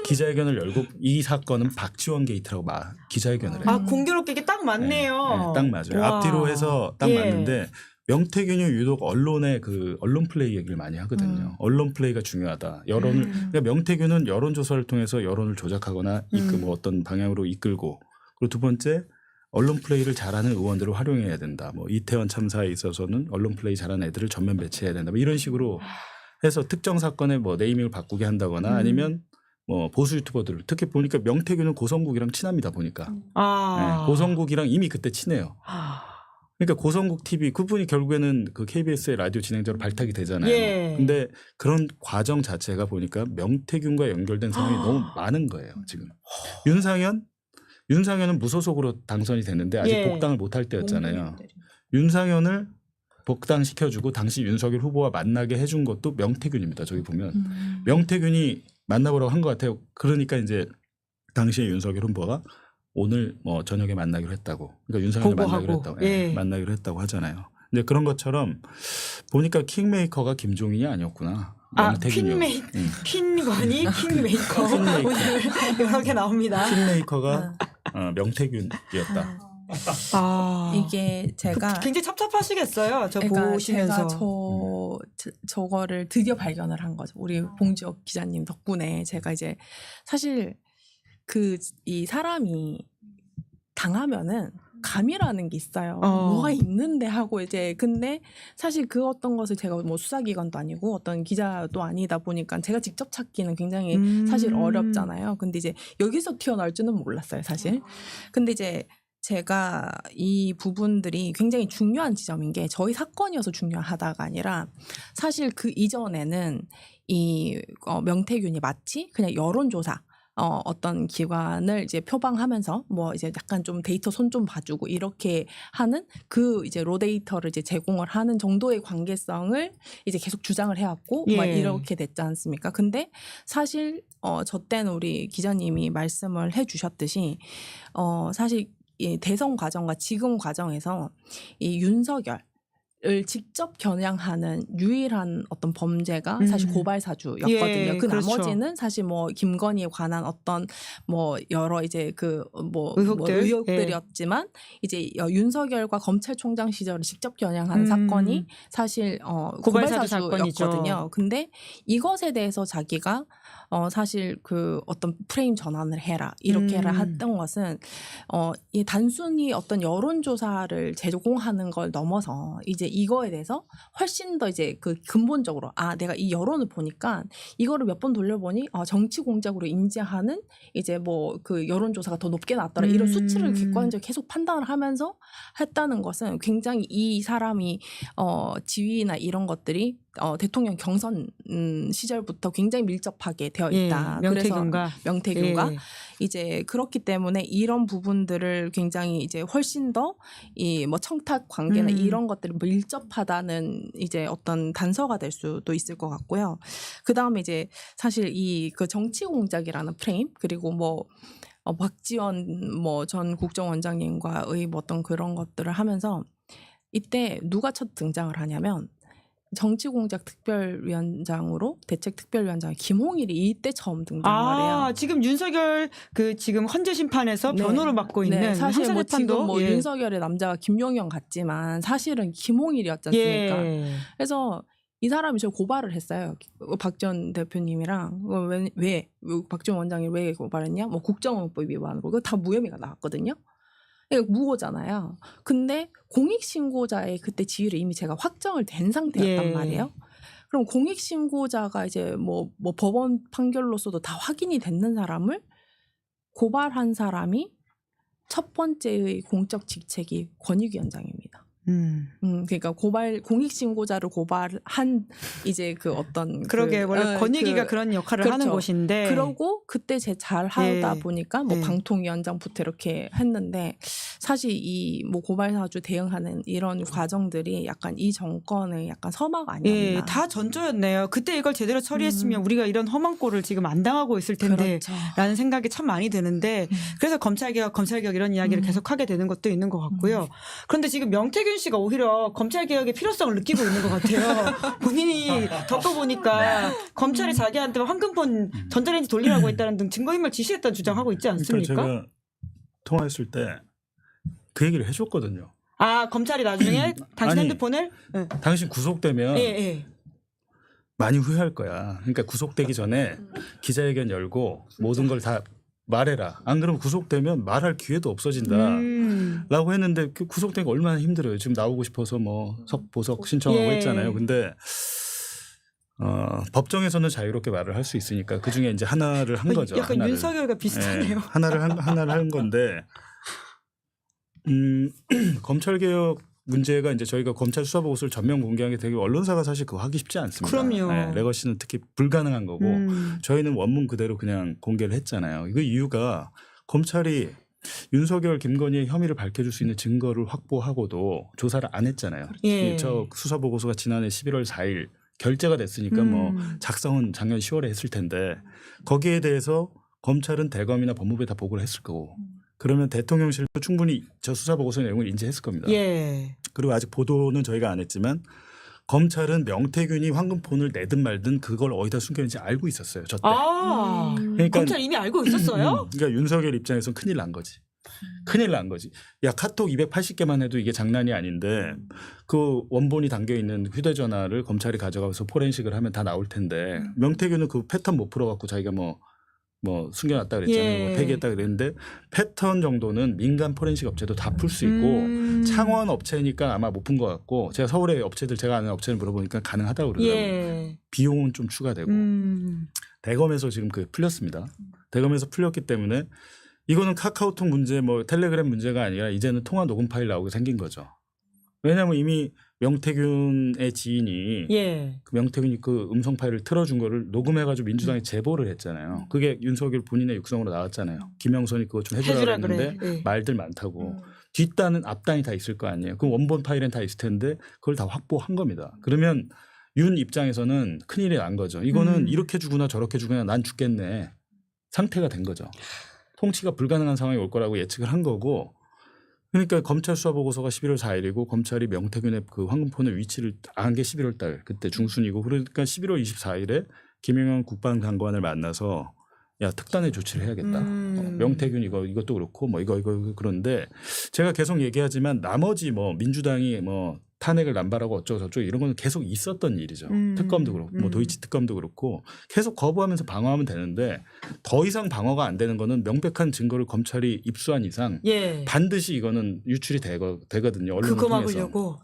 기자회견을 열고 이 사건은 박지원 게이트라고 기자회견을 해요. 공교롭게 이게 딱 맞네요. 네, 딱 맞아요. 와. 앞뒤로 해서 딱 예. 맞는데 명태균이 유독 언론의 언론 플레이 얘기를 많이 하거든요. 언론 플레이가 중요하다. 그러니까 명태균은 여론조사를 통해서 여론을 조작하거나 뭐 어떤 방향으로 이끌고 그리고 두 번째 언론 플레이를 잘하는 의원들을 활용해야 된다. 뭐 이태원 참사에 있어서는 언론 플레이 잘하는 애들을 전면 배치해야 된다. 뭐 이런 식으로 해서 특정 사건의 뭐 네이밍을 바꾸게 한다거나 아니면 뭐 보수 유튜버들 특히 보니까 명태균은 고성국이랑 친합니다 보니까 네, 고성국이랑 이미 그때 친해요. 그러니까 고성국 TV 그분이 결국에는 그 KBS의 라디오 진행자로 발탁이 되잖아요. 예. 근데 그런 과정 자체가 보니까 명태균과 연결된 사람이 너무 많은 거예요. 지금 윤상현은 무소속으로 당선이 됐는데 아직 복당을 못할 때였잖아요. 윤상현을 복당시켜주고 당시 윤석열 후보와 만나게 해준 것도 명태균입니다. 저기 보면 명태균이 만나보라고 한 것 같아요. 그러니까 이제 당시에 윤석열 후보가 오늘 뭐 저녁에 만나기로 했다고. 그러니까 윤석열을 만나기로 했다고. 예. 만나기로 했다고 하잖아요. 근데 그런 것처럼 보니까 킹메이커가 김종인이 아니었구나. 퀸권이 킹메이커. 오늘 여러 개 나옵니다. 킹메이커가 명태균이었다. 이게 제가 굉장히 찹찹하시겠어요. 저 그러니까 보시면서. 제가 저거를 드디어 발견을 한 거죠. 우리 봉지혁 기자님 덕분에 제가 이제 사실 이 사람이 당하면은 감이라는 게 있어요. 뭐가 있는데 하고 이제 근데 사실 그 어떤 것을 제가 뭐 수사기관도 아니고 어떤 기자도 아니다 보니까 제가 직접 찾기는 굉장히 사실 어렵잖아요. 근데 이제 여기서 튀어나올 줄은 몰랐어요, 사실. 근데 이제 제가 이 부분들이 굉장히 중요한 지점인 게 저희 사건이어서 중요하다가 아니라 사실 그 이전에는 이 명태균이 마치 그냥 여론조사 어떤 기관을 이제 표방하면서 뭐 이제 약간 좀 데이터 손 좀 봐주고 이렇게 하는 그 이제 로데이터를 이제 제공을 하는 정도의 관계성을 이제 계속 주장을 해왔고 막 이렇게 됐지 않습니까? 근데 사실 저 때는 우리 기자님이 말씀을 해주셨듯이 사실 이 대선 과정과 지금 과정에서 이 윤석열 을 직접 겨냥하는 유일한 어떤 범죄가 사실 고발 사주였거든요. 예, 그 그렇죠. 나머지는 사실 뭐 김건희에 관한 어떤 뭐 여러 이제 그 뭐 의혹들. 의혹들이었지만 이제 윤석열과 검찰총장 시절을 직접 겨냥하는 사건이 사실 고발 고발 사주 사건이죠. 사주였거든요. 근데 이것에 대해서 자기가 사실 그 어떤 프레임 전환을 해라 이렇게 해라 했던 것은 이 단순히 어떤 여론조사를 제공하는 걸 넘어서 이제 이거에 대해서 훨씬 더 이제 그 근본적으로 내가 이 여론을 보니까 이거를 몇 번 돌려보니 정치 공작으로 인지하는 이제 뭐 그 여론조사가 더 높게 나왔더라 이런 수치를 객관적으로 계속 판단을 하면서 했다는 것은 굉장히 이 사람이 지위나 이런 것들이 대통령 경선 시절부터 굉장히 밀접하게 되어 있다. 예, 명태균과. 그래서 명태균과 예. 이제 그렇기 때문에 이런 부분들을 굉장히 이제 훨씬 더 이 뭐 청탁 관계나 이런 것들이 밀접하다는 이제 어떤 단서가 될 수도 있을 것 같고요. 그 다음에 이제 사실 이 그 정치 공작이라는 프레임 그리고 뭐 박지원 뭐 전 국정원장님과의 뭐 어떤 그런 것들을 하면서 이때 누가 첫 등장을 하냐면 정치공작 특별위원장으로 대책 특별위원장 김홍일이 이때 처음 등장을 해요. 지금 윤석열 그 지금 헌재 심판에서 네. 변호를 맡고 있는 사실 뭐 지금 형사재판도 뭐 윤석열의 남자가 김용현 같지만 사실은 김홍일이었지 않습니까? 예. 그래서 이 사람이 저 고발을 했어요. 박 전 대표님이랑 왜 박지원 원장이 왜 고발했냐? 뭐 국정원법 위반으로 그거 다 무혐의가 나왔거든요. 그러니까 무고잖아요. 근데 공익신고자의 그때 지위를 이미 제가 확정을 된 상태였단 말이에요. 그럼 공익신고자가 이제 뭐 법원 판결로서도 다 확인이 됐는 사람을 고발한 사람이 첫 번째의 공적 직책이 권익위원장입니다. 그러니까 공익신고자를 고발한 이제 그 어떤 그러게 원래 권익위가 그런 역할을 그렇죠. 하는 곳인데 그러고 그때 제 잘 하다 보니까 뭐 예. 방통위원장부터 이렇게 했는데 사실 이 뭐 고발 사주 대응하는 이런 과정들이 약간 이 정권의 약간 서막 아니었나. 예, 다 전조였네요. 그때 이걸 제대로 처리했으면 우리가 이런 험한 꼴을 지금 안 당하고 있을 텐데 그렇죠. 라는 생각이 참 많이 드는데 그래서 검찰개혁 이런 이야기를 계속하게 되는 것도 있는 것 같고요. 그런데 지금 명태균 씨가 오히려 검찰개혁의 필요성을 느끼고 있는 것 같아요. 본인이 겪어보니까 검찰이 자기한테 황금폰 전자레인지 돌리라고 했다는 등 증거인멸 지시했다는 주장하고 있지 않습니까? 그러니까 제가 통화했을 때 그 얘기를 해줬거든요. 검찰이 나중에 당신 아니, 핸드폰을 당신 구속되면 예. 많이 후회할 거야. 그러니까 구속되기 전에 기자회견 열고 모든 걸 다 말해라. 안 그러면 구속되면 말할 기회도 없어진다. 라고 했는데 그 구속되기가 얼마나 힘들어요. 지금 나오고 싶어서 뭐 석보석 신청하고 했잖아요. 근데 법정에서는 자유롭게 말을 할 수 있으니까 그 중에 이제 하나를 한 거죠. 약간 하나를. 윤석열과 비슷하네요. 네, 하나를 한 건데 검찰개혁 문제가 이제 저희가 검찰 수사보고서를 전면 공개한 게 되게 언론사가 사실 그거 하기 쉽지 않습니다. 그럼요. 네, 레거시는 특히 불가능한 거고 저희는 원문 그대로 그냥 공개를 했잖아요. 그 이유가 검찰이 윤석열, 김건희의 혐의를 밝혀줄 수 있는 증거를 확보하고도 조사를 안 했잖아요. 예. 저 수사보고서가 지난해 11월 4일 결재가 됐으니까 뭐 작성은 작년 10월에 했을 텐데 거기에 대해서 검찰은 대검이나 법무부에 다 보고를 했을 거고 그러면 대통령실도 충분히 저 수사보고서 내용을 인지했을 겁니다. 예. 그리고 아직 보도는 저희가 안 했지만 검찰은 명태균이 황금폰을 내든 말든 그걸 어디다 숨겼는지 알고 있었어요. 저 때. 그러니까 검찰 이미 알고 있었어요? 그러니까 윤석열 입장에서는 큰일 난 거지. 큰일 난 거지. 야 카톡 280개만 해도 이게 장난이 아닌데 그 원본이 담겨 있는 휴대전화를 검찰이 가져가서 포렌식을 하면 다 나올 텐데 명태균은 그 패턴 못 풀어갖고 자기가 뭐 숨겨놨다 그랬잖아요. 뭐 폐기했다 그랬는데 패턴 정도는 민간 포렌식 업체도 다 풀 수 있고 창원 업체니까 아마 못 푼 것 같고 제가 서울의 업체들 제가 아는 업체를 물어보니까 가능하다고 그러더라고요. 비용은 좀 추가되고 대검에서 지금 그 풀렸습니다. 대검에서 풀렸기 때문에 이거는 카카오톡 문제 뭐 텔레그램 문제가 아니라 이제는 통화 녹음 파일 나오게 생긴 거죠. 왜냐하면 이미 명태균의 지인이 그 명태균이 그 음성 파일을 틀어준 거를 녹음해가지고 민주당에 제보를 했잖아요. 그게 윤석열 본인의 육성으로 나왔잖아요. 김영선이 그거 좀 해주라 했는데 그래. 말들 많다고. 뒷단은 앞단이 다 있을 거 아니에요. 그 원본 파일은 다 있을 텐데 그걸 다 확보한 겁니다. 그러면 윤 입장에서는 큰일이 난 거죠. 이거는 이렇게 주거나 저렇게 주거나 난 죽겠네. 상태가 된 거죠. 통치가 불가능한 상황이 올 거라고 예측을 한 거고 그러니까 검찰 수사 보고서가 11월 4일이고 검찰이 명태균의 그 황금폰의 위치를 안 게 11월 달 그때 중순이고 그러니까 11월 24일에 김영현 국방장관을 만나서 야 특단의 조치를 해야겠다. 명태균 이것도 그렇고 뭐 이거 그런데 제가 계속 얘기하지만 나머지 뭐 민주당이 뭐 탄핵을 남발하고 어쩌고 저쩌고 이런 거는 계속 있었던 일이죠. 특검도 그렇고 뭐 도이치 특검도 그렇고 계속 거부하면서 방어하면 되는데 더 이상 방어가 안 되는 거는 명백한 증거를 검찰이 입수한 이상 예. 반드시 이거는 유출이 되거든요. 언론을 그거 통해서. 막으려고.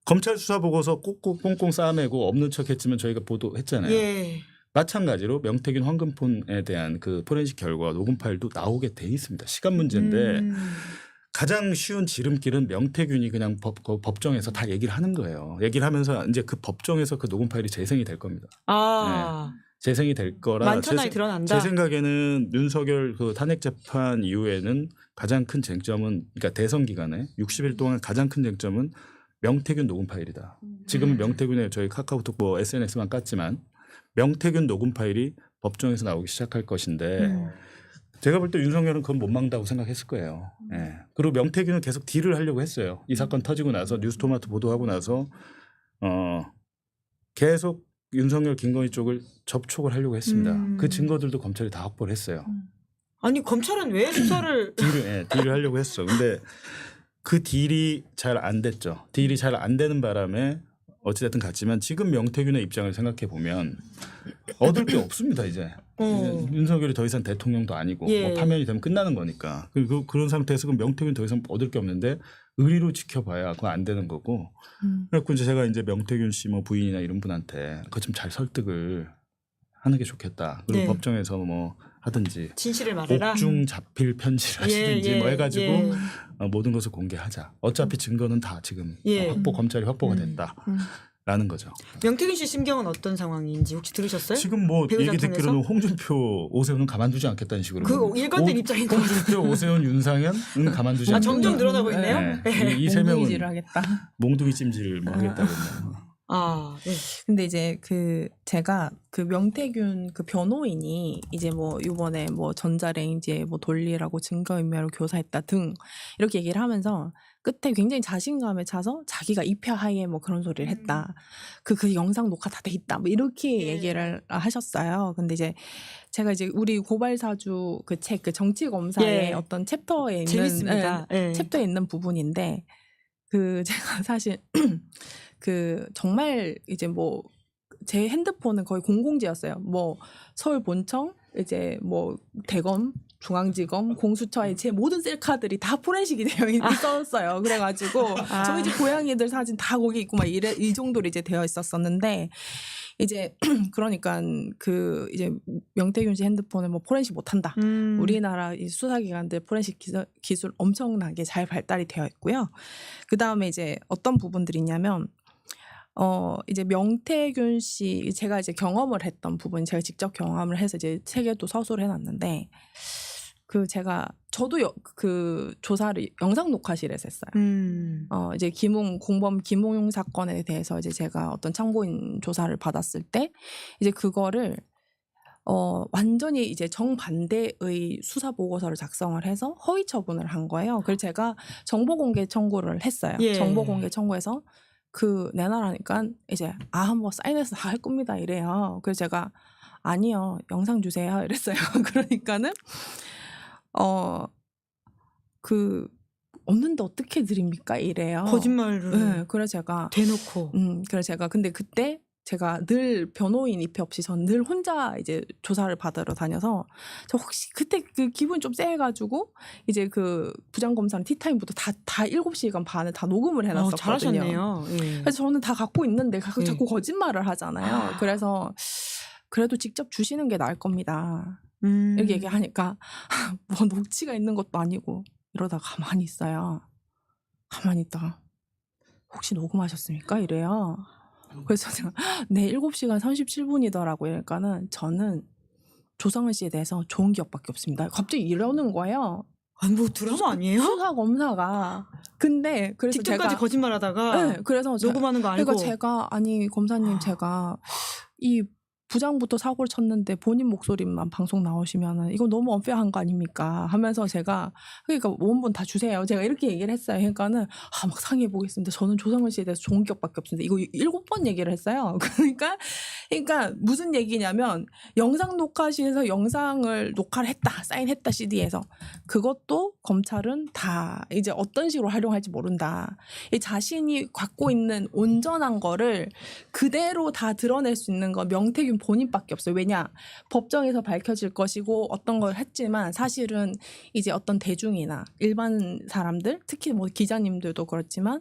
검찰 수사 보고서 꼭꼭 꽁꽁 싸매고 없는 척했지만 저희가 보도했잖아요. 예. 마찬가지로 명태균 황금폰에 대한 그 포렌식 결과 녹음 파일도 나오게 돼 있습니다. 시간 문제인데 가장 쉬운 지름길은 명태균이 그냥 법정에서 다 얘기를 하는 거예요. 얘기를 하면서 이제 그 법정에서 그 녹음 파일이 재생이 될 겁니다. 아. 네. 재생이 될 거라 만천하에 드러난다. 제 생각에는 윤석열 그 탄핵 재판 이후에는 가장 큰 쟁점은 그러니까 대선 기간에 60일 동안 가장 큰 쟁점은 명태균 녹음 파일이다. 지금 명태균의 저희 카카오톡 뭐 SNS만 깠지만 명태균 녹음 파일이 법정에서 나오기 시작할 것인데 제가 볼 때 윤석열은 그건 못 막는다고 생각했을 거예요. 예. 그리고 명태균은 계속 딜을 하려고 했어요. 이 사건 터지고 나서 뉴스토마토 보도하고 나서 계속 윤석열 김건희 쪽을 접촉을 하려고 했습니다. 그 증거들도 검찰이 다 확보를 했어요. 아니 검찰은 왜 수사를 딜을 하려고 했어. 근데 그 딜이 잘 안 됐죠. 딜이 잘 안 되는 바람에 어찌됐든 갔지만 지금 명태균의 입장을 생각해 보면 얻을 게 없습니다. 이제 윤석열이 더 이상 대통령도 아니고 예. 뭐 파면이 되면 끝나는 거니까 그런 상태에서 그럼 명태균 더 이상 얻을 게 없는데 의리로 지켜봐야 그거 안 되는 거고 그래서 이제 제가 이제 명태균 씨 뭐 부인이나 이런 분한테 그거 좀 잘 설득을 하는 게 좋겠다. 그리고 네. 법정에서 뭐 하든지 진실을 말해라. 옥중 자필 편지를 하시든지 뭐 해가지고 모든 것을 공개하자. 어차피 증거는 다 지금 검찰이 확보가 됐다라는 거죠. 명태균 씨 심경은 어떤 상황인지 혹시 들으셨어요? 지금 뭐 배우자 얘기 통해서? 듣기로는 홍준표, 오세훈은 가만두지 않겠다는 식으로. 그 일관된 입장인 것 홍준표, 오세훈, 윤상현은 가만두지 않겠다. 점점 늘어나고 있네요. 이 세 명은 몽둥이질을 하겠다. 몽둥이 찜질 뭐 하겠다고 했네요. 아, 네. 근데 이제 제가 그 명태균 그 변호인이 이제 뭐 이번에 뭐 전자레인지에 뭐 돌리라고 증거인멸을 교사했다 등 이렇게 얘기를 하면서 끝에 굉장히 자신감에 차서 자기가 입회하에 뭐 그런 소리를 했다. 그 영상 녹화 다 돼 있다. 뭐 이렇게 얘기를 하셨어요. 근데 이제 제가 이제 우리 고발사주 그 책 그 정치검사의 어떤 챕터에 있는 재밌습니다. 챕터에 있는 부분인데 제가 사실 정말 이제 뭐 제 핸드폰은 거의 공공지였어요. 뭐 서울 본청 이제 뭐 대검 중앙지검 공수처에 제 모든 셀카들이 다 포렌식이 되어 있었어요. 그래가지고 저희 집 고양이들 사진 다 거기 있고 막 이 정도로 이제 되어 있었었는데 이제 그러니까 이제 명태균 씨 핸드폰을 뭐 포렌식 못한다. 우리나라 이 수사기관들 포렌식 기술 엄청나게 잘 발달이 되어 있고요. 그 다음에 이제 어떤 부분들이 있냐면 이제 명태균 씨 제가 이제 경험을 했던 부분 제가 직접 경험을 해서 이제 책에도 서술을 해놨는데 저도 그 조사를 영상 녹화실에서 했어요. 이제 공범 김웅 사건에 대해서 이제 제가 어떤 참고인 조사를 받았을 때 이제 그거를 완전히 이제 정반대의 수사 보고서를 작성을 해서 허위 처분을 한 거예요. 그래서 제가 정보공개 청구를 했어요. 정보공개 청구해서 내놔라니까 이제 한번 사인해서 다 할 겁니다 이래요. 그래서 제가 아니요 영상 주세요 이랬어요. 그러니까는 없는데 어떻게 드립니까 이래요. 거짓말을. 네, 그래서 제가 대놓고. 그래서 제가 근데 그때 제가 늘 변호인 입회 없이 전 늘 혼자 이제 조사를 받으러 다녀서 저 혹시 그때 기분이 좀 쎄해가지고 이제 부장검사는 티타임부터 다 7시간 반을 다 녹음을 해놨었거든요. 잘하셨네요. 그래서 저는 다 갖고 있는데 자꾸 거짓말을 하잖아요. 그래서 그래도 직접 주시는 게 나을 겁니다. 이렇게 얘기하니까 뭐 녹취가 있는 것도 아니고 이러다가 가만히 있어요. 가만히 있다가 혹시 녹음하셨습니까? 이래요. 그래서 제가 7시간 37분이더라고요. 그러니까는 저는 조성은 씨에 대해서 좋은 기억밖에 없습니다. 갑자기 이러는 거예요. 아니 뭐 드라마 아니에요? 수사 검사가. 근데 그래서 직전까지 제가 거짓말하다가 그래서 녹음하는 거 아니고. 그러니까 제가 검사님 제가 이 부장부터 사고를 쳤는데 본인 목소리만 방송 나오시면은 이거 너무 언페어한 거 아닙니까? 하면서 제가 그러니까 원본 다 주세요. 제가 이렇게 얘기를 했어요. 그러니까는 막 상의해 보겠습니다. 저는 조성은 씨에 대해서 좋은 기억밖에 없습니다. 이거 7번 얘기를 했어요. 그러니까 무슨 얘기냐면 영상 녹화실에서 영상을 녹화를 했다. 사인했다. CD에서. 그것도 검찰은 다 이제 어떤 식으로 활용할지 모른다. 이 자신이 갖고 있는 온전한 거를 그대로 다 드러낼 수 있는 건 명태균 본인밖에 없어요. 왜냐? 법정에서 밝혀질 것이고 어떤 걸 했지만 사실은 이제 어떤 대중이나 일반 사람들, 특히 뭐 기자님들도 그렇지만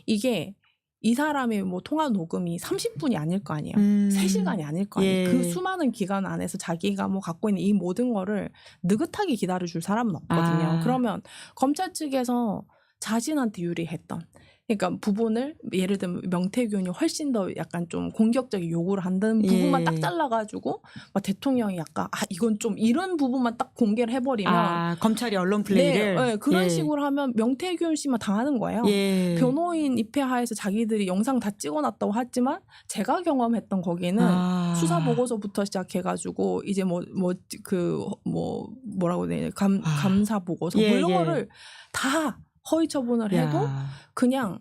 이게 이 사람의 뭐 통화 녹음이 30분이 아닐 거 아니에요. 3시간이 아닐 거 아니에요. 예. 그 수많은 기간 안에서 자기가 뭐 갖고 있는 이 모든 거를 느긋하게 기다려줄 사람은 없거든요. 그러면 검찰 측에서 자신한테 유리했던 그러니까 부분을 예를 들면 명태균이 훨씬 더 약간 좀 공격적인 요구를 한다는 부분만 딱 잘라가지고 막 대통령이 약간 이건 좀 이런 부분만 딱 공개를 해버리면 검찰이 언론 플레이를 네, 그런 식으로 하면 명태균 씨만 당하는 거예요. 변호인 입회하에서 자기들이 영상 다 찍어놨다고 하지만 제가 경험했던 거기는 수사 보고서부터 시작해가지고 이제 뭐라고 해야 되냐 감사 보고서 뭐 이런 거를 다 허위 처분을 해도 그냥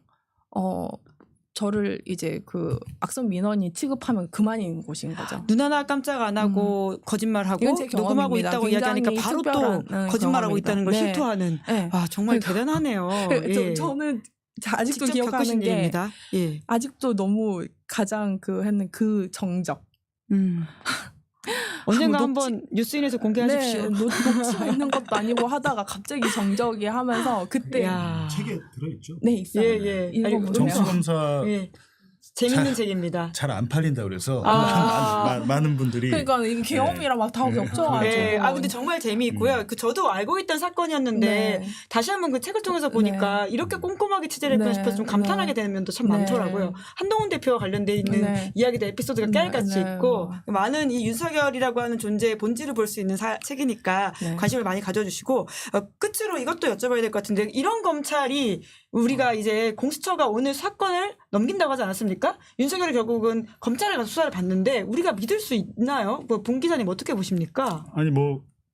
저를 이제 그 악성 민원인 취급하면 그만인 곳인 거죠. 눈 하나 깜짝 안 하고 거짓말하고 이건 제 녹음하고 경험입니다. 있다고 이야기하니까 바로 또 거짓말하고 경험입니다. 있다는 걸 네. 실토하는. 네. 정말 대단하네요. 저는 아직도 직접 기억하는 겪으신 게 일입니다. 아직도 너무 가장 했는 그 정적. 언젠가 한번 뉴스인에서 공개하십시오. 녹취가 있는 것도 아니고 하다가 갑자기 정적이 하면서 그때 책에 들어있죠. 네 있어요. 읽어보세요. 정수검사 재밌는 책입니다. 잘 안 팔린다 그래서 많은 분들이 그러니까 이게 경험이랑 막 다 겹쳐가지고. 근데 정말 재미있고요. 저도 알고 있던 사건이었는데 다시 한번 그 책을 통해서 보니까 이렇게 꼼꼼하게 취재를 했구나 싶어서 좀 감탄하게 되는 면도 참 많더라고요. 한동훈 대표와 관련돼 있는 이야기도 에피소드가 깨알같이 있고 많은 이 윤석열이라고 하는 존재의 본질을 볼 수 있는 책이니까 관심을 많이 가져주시고 끝으로 이것도 여쭤봐야 될 것 같은데 이런 검찰이 우리가 이제 공수처가 오늘 사건을 넘긴다고 하지 않았습니까? 윤석열이 결국은 검찰에 가서 수사를 받는데 우리가 믿을 수 있나요? 본 기자님 어떻게 보십니까? 아니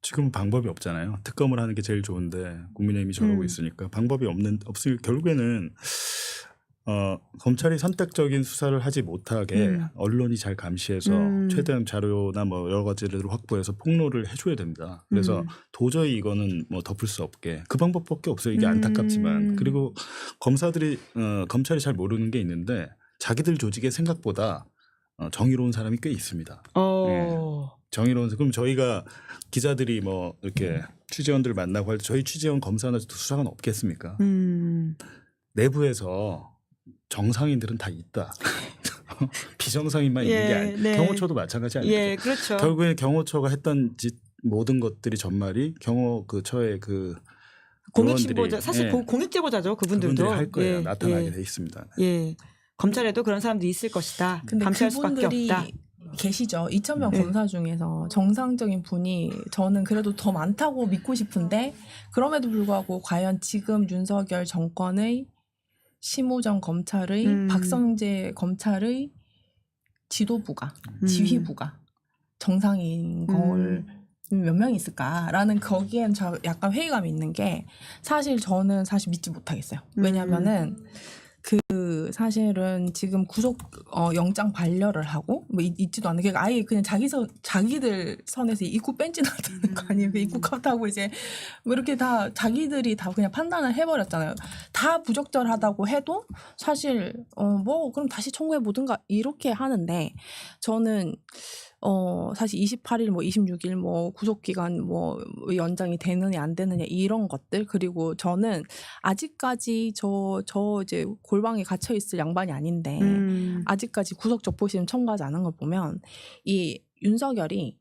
지금 방법이 없잖아요. 특검을 하는 게 제일 좋은데 국민의힘이 저러고 있으니까 방법이 없을 결국에는 검찰이 선택적인 수사를 하지 못하게 언론이 잘 감시해서 최대한 자료나 뭐 여러 가지를 확보해서 폭로를 해줘야 됩니다. 그래서 도저히 이거는 뭐 덮을 수 없게 그 방법밖에 없어요. 이게 안타깝지만 그리고 검찰이 잘 모르는 게 있는데 자기들 조직에 생각보다 정의로운 사람이 꽤 있습니다. 정의로운 그럼 저희가 기자들이 뭐 이렇게 취재원들 만나고 할 때 저희 취재원 검사나 수사관 없겠습니까? 내부에서 정상인들은 다 있다. 비정상인만 있는 게 아니에요. 경호처도 마찬가지 아닙니까? 그렇죠. 결국에 경호처가 했던 모든 것들이 전말이 경호처의 그 공익신보자 사실 공익제보자죠. 그분들도 할 거예요. 나타나게 돼 있습니다. 검찰에도 그런 사람들이 있을 것이다. 근데 감시할 수밖에 없다. 계시죠. 2,000명 검사 중에서 정상적인 분이 저는 그래도 더 많다고 믿고 싶은데 그럼에도 불구하고 과연 지금 윤석열 정권의 심우정 검찰의 박성재 검찰의 지도부가 지휘부가 정상인 걸 몇 명이 있을까라는 거기엔 저 약간 회의감이 있는 게 저는 사실 믿지 못하겠어요. 왜냐하면은 사실은 지금 구속 영장 반려를 하고 뭐 있지도 않는 게 아예 그냥 자기들 선에서 입구 뺀지나다는 거 아니에요. 입구 컷하고 이제 뭐 이렇게 다 자기들이 다 그냥 판단을 해버렸잖아요. 다 부적절하다고 해도 사실 그럼 다시 청구해 보든가 이렇게 하는데 저는 사실 28일 뭐 26일 뭐 구속기간 뭐 연장이 되느냐 안 되느냐 이런 것들 그리고 저는 아직까지 저 이제 골방에 갇혀 있을 양반이 아닌데 아직까지 구속 적부심 청구하지 않은 걸 보면 이 윤석열이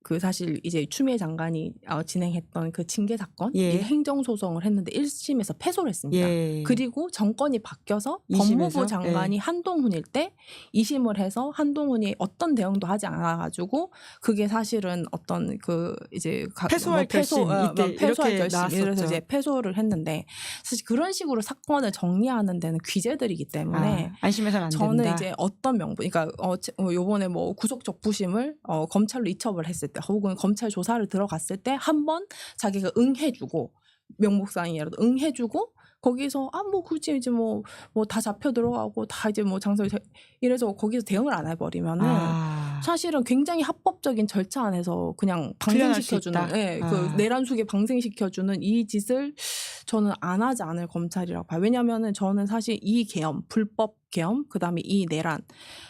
그 사실 이제 추미애 장관이 진행했던 그 징계 사건 예. 이게 행정 소송을 했는데 1심에서 패소를 했습니다. 예. 그리고 정권이 바뀌어서 2심에서? 법무부 장관이 예. 한동훈일 때 2심을 해서 한동훈이 어떤 대응도 하지 않아 가지고 그게 사실은 어떤 그 이제 패소할 결심 이때 패소할 이렇게 결심 나왔었죠. 이래서 이제 패소를 했는데 사실 그런 식으로 사건을 정리하는 데는 귀재들이기 때문에 안심해서는 안 저는 된다. 이제 어떤 명분, 그러니까 요번에 뭐 구속적부심을 검찰로 이첩을 했을 때, 혹은 검찰 조사를 들어갔을 때 한 번 자기가 응해주고 명목상이라도 응해주고 거기서 뭐 굳이 이제 뭐 다 잡혀 들어가고 다 이제 뭐 장소에 이래서 거기서 대응을 안 해버리면은 사실은 굉장히 합법적인 절차 안에서 그냥 방생시켜주는, 예, 그 내란 속에 방생시켜주는 이 짓을 저는 안 하지 않을 검찰이라고 봐요. 왜냐하면은 저는 사실 이 계엄, 불법 계엄, 그다음에 이 내란,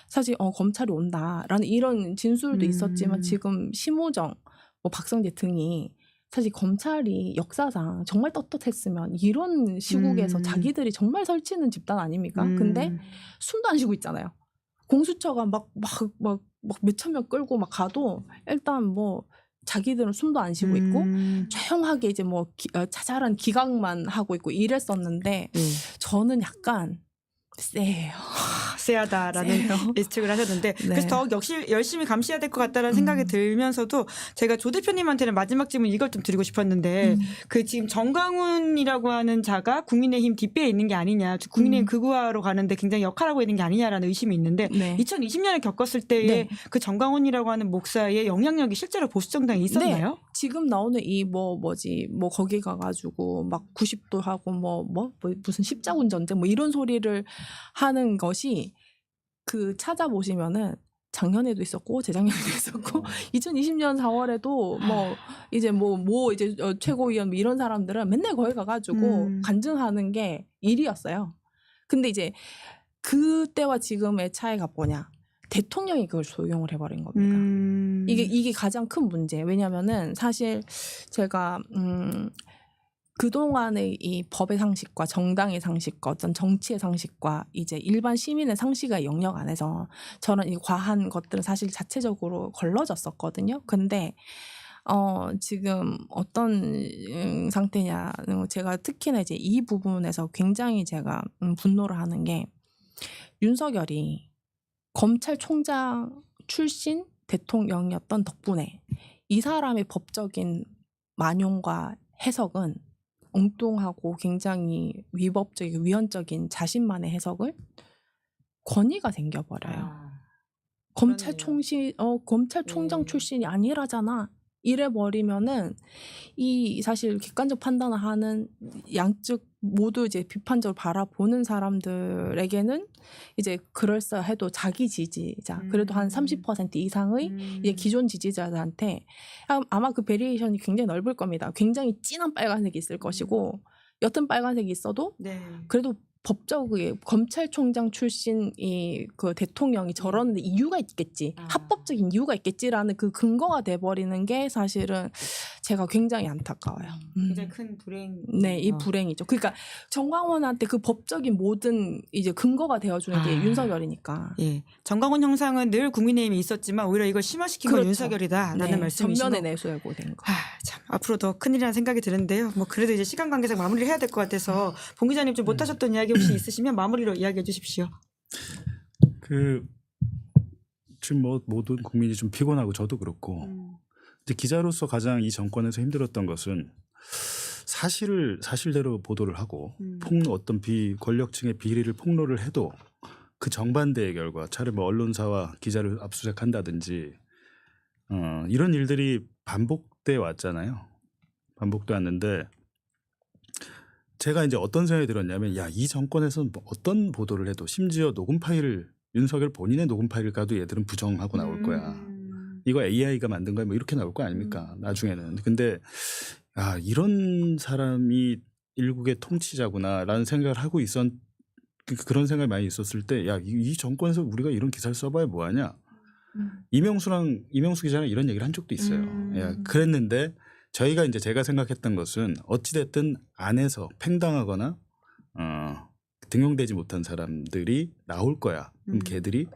사실 검찰이 온다라는 이런 진술도 있었지만 지금 심우정, 뭐 박성재 등이 사실 검찰이 역사상 정말 떳떳했으면 이런 시국에서 자기들이 정말 설치는 집단 아닙니까? 근데 숨도 안 쉬고 있잖아요. 공수처가 막 몇천 명 끌고 막 가도 일단 뭐 자기들은 숨도 안 쉬고 있고 조용하게 이제 뭐 자잘한 기각만 하고 있고 이랬었는데 저는 약간 세요. 세하다라는 예측을 하셨는데 네. 그래서 더 역시 열심히 감시해야 될 것 같다는 생각이 들면서도 제가 조 대표님한테는 마지막 질문 이걸 좀 드리고 싶었는데 그 지금 정광훈이라고 하는 자가 국민의힘 뒷배에 있는 게 아니냐, 국민의힘 극우화로 가는데 굉장히 역할하고 있는 게 아니냐라는 의심이 있는데 네. 2020년에 겪었을 때에 네. 그 정광훈이라고 하는 목사의 영향력이 실제로 보수 정당에 있었나요? 네. 지금 나오는 이 거기 가가지고 막 90도 하고 무슨 십자군 전쟁 뭐 이런 소리를 하는 것이 그 찾아보시면은 작년에도 있었고 재작년에도 있었고 2020년 4월에도 이제 이제 최고위원 이런 사람들은 맨날 거기 가가지고 간증하는 게 일이었어요. 근데 이제 그때와 지금의 차이가 뭐냐? 대통령이 그걸 소용을 해버린 겁니다. 이게 가장 큰 문제. 왜냐면은 사실 제가 그동안의 이 법의 상식과 정당의 상식과 어떤 정치의 상식과 이제 일반 시민의 상식의 영역 안에서 저는 이 과한 것들은 사실 자체적으로 걸러졌었거든요. 근데 지금 어떤 상태냐, 제가 특히나 이제 이 부분에서 굉장히 제가 분노를 하는 게 윤석열이 검찰총장 출신 대통령이었던 덕분에 이 사람의 법적인 만용과 해석은 엉뚱하고 굉장히 위법적이고 위헌적인 자신만의 해석을 권위가 생겨버려요. 검찰총장 출신이 아니라잖아. 이래버리면은 이 사실 객관적 판단을 하는 양측 모두 이제 비판적으로 바라보는 사람들에게는 이제 그럴싸해도 자기 지지자, 그래도 한 30% 이상의 이제 기존 지지자들한테 아마 그 베리에이션이 굉장히 넓을 겁니다. 굉장히 진한 빨간색이 있을 것이고 옅은 빨간색이 있어도 그래도 법적의 검찰총장 출신 그 대통령이 저런 이유가 있겠지, 합법적인 이유가 있겠지라는 그 근거가 돼버리는 게 사실은 제가 굉장히 안타까워요. 굉장히 큰 불행. 네, 이 불행이죠. 그러니까 정광훈한테 그 법적인 모든 이제 근거가 되어주는 게 윤석열이니까. 예, 정광훈 형상은 늘 국민의힘에 있었지만 오히려 이걸 심화시킨 건 윤석열이다라는 말씀이시고. 전면에 내세우고 된 거. 참 앞으로 더 큰일이라는 생각이 드는데요. 뭐 그래도 이제 시간 관계상 마무리를 해야 될 것 같아서 봉 기자님 좀 못하셨던 이야기 혹시 있으시면 마무리로 이야기해 주십시오. 지금 모든 국민이 좀 피곤하고 저도 그렇고 근데 기자로서 가장 이 정권에서 힘들었던 것은 사실대로 보도를 하고 어떤 권력층의 비리를 폭로를 해도 그 정반대의 결과, 차라리 언론사와 기자를 압수수색한다든지 이런 일들이 반복돼 왔잖아요. 반복돼 왔는데 제가 이제 어떤 생각이 들었냐면, 이 정권에서는 어떤 보도를 해도, 심지어 녹음 파일을, 윤석열 본인의 녹음 파일을 가도 얘들은 부정하고 나올 거야. 이거 AI가 만든 거야, 이렇게 나올 거 아닙니까? 나중에는. 근데 이런 사람이 일국의 통치자구나라는 생각을 하고 그런 생각이 많이 있었을 때, 이 정권에서 우리가 이런 기사를 써봐야 뭐하냐. 이명수 기자랑 이런 얘기를 한 적도 있어요. 그랬는데 저희가 이제 제가 생각했던 것은 어찌됐든 안에서 팽당하거나 등용되지 못한 사람들이 나올 거야. 그럼 걔들이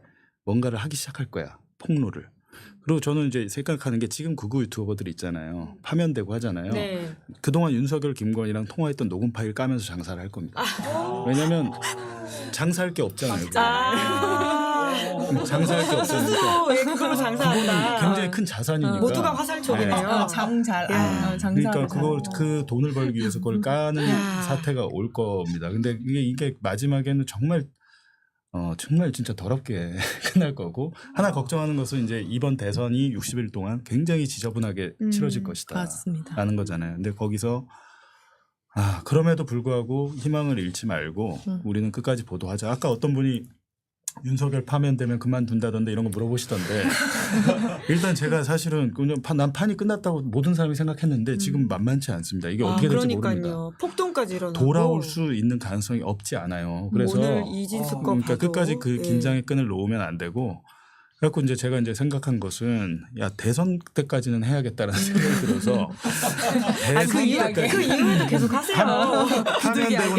뭔가를 하기 시작할 거야. 폭로를. 그리고 저는 이제 생각하는 게 지금 극우 유튜버들 있잖아요. 파면되고 하잖아요. 네. 그동안 윤석열, 김건희랑 통화했던 녹음 파일 까면서 장사를 할 겁니다. 왜냐하면 장사할 게 없잖아요. 장사할 게 없으니까 스스로 그걸로 장사한다. 굉장히 큰 자산이니까. 모두가 화살촉이네요. 그러니까 그 돈을 벌기 위해서 그걸 까는 사태가 올 겁니다. 근데 이게 마지막에는 정말 진짜 더럽게 끝날 거고 하나 걱정하는 것은 이제 이번 대선이 60일 동안 굉장히 지저분하게 치러질 것이다. 맞습니다. 라는 거잖아요. 근데 거기서 그럼에도 불구하고 희망을 잃지 말고 우리는 끝까지 보도하자. 아까 어떤 분이 윤석열 파면되면 그만둔다던데 이런 거 물어보시던데 일단 제가 사실은 그냥 난 판이 끝났다고 모든 사람이 생각했는데 지금 만만치 않습니다. 이게 어떻게 될지 모릅니다. 폭동까지 일어나고 돌아올 수 있는 가능성이 없지 않아요. 그래서 오늘 이진숙 거 그러니까 봐도, 끝까지 그 긴장의 끈을 놓으면 안 되고 그래갖고 이제 제가 생각한 것은 대선 때까지는 해야겠다라는 생각이 들어서 그 이후에도 계속 하세요. 파면되고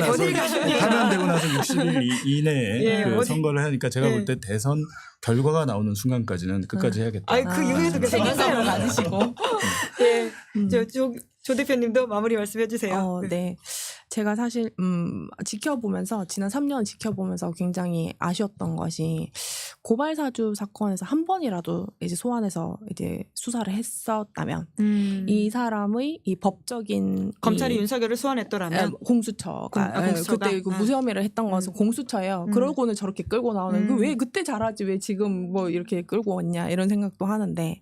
나서 60일 이내에 그 선거를 하니까 제가 볼 때 대선 결과가 나오는 순간까지는 끝까지 해야겠다. 그 이후에도 계속 하세요. 가지시고. 네. 조 대표님도 마무리 말씀해 주세요. 네. 제가 사실 지켜보면서 지난 3년 지켜보면서 굉장히 아쉬웠던 것이 고발사주 사건에서 한 번이라도 이제 소환해서 이제 수사를 했었다면 이 사람의 이 법적인 검찰이 윤석열을 소환했더라면 공수처가 그때 무혐의를 했던 것은 공수처예요. 그러고는 저렇게 끌고 나오는 왜 그때 잘하지 왜 지금 뭐 이렇게 끌고 왔냐 이런 생각도 하는데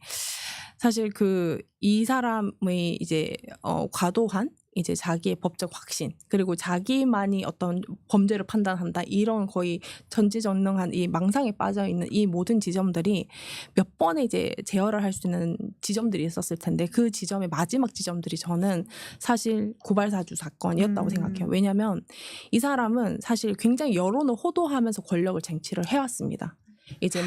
사실 이 사람의 이제 과도한 이제 자기의 법적 확신 그리고 자기만이 어떤 범죄를 판단한다 이런 거의 전지전능한 이 망상에 빠져 있는 이 모든 지점들이 몇 번에 이제 제어를 할 수 있는 지점들이 있었을 텐데 그 지점의 마지막 지점들이 저는 사실 고발사주 사건이었다고 생각해요. 왜냐하면 이 사람은 사실 굉장히 여론을 호도하면서 권력을 쟁취를 해왔습니다. 이제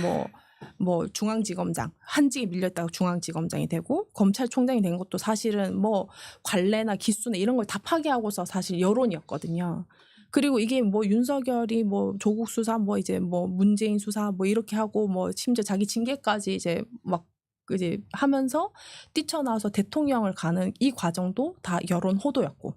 뭐 중앙지검장 한직에 밀렸다가 중앙지검장이 되고 검찰총장이 된 것도 사실은 뭐 관례나 기수나 이런 걸 다 파기하고서 사실 여론이었거든요. 그리고 이게 뭐 윤석열이 뭐 조국 수사 뭐 이제 뭐 문재인 수사 뭐 이렇게 하고 뭐 심지어 자기 징계까지 이제 막 이제 하면서 뛰쳐나와서 대통령을 가는 이 과정도 다 여론 호도였고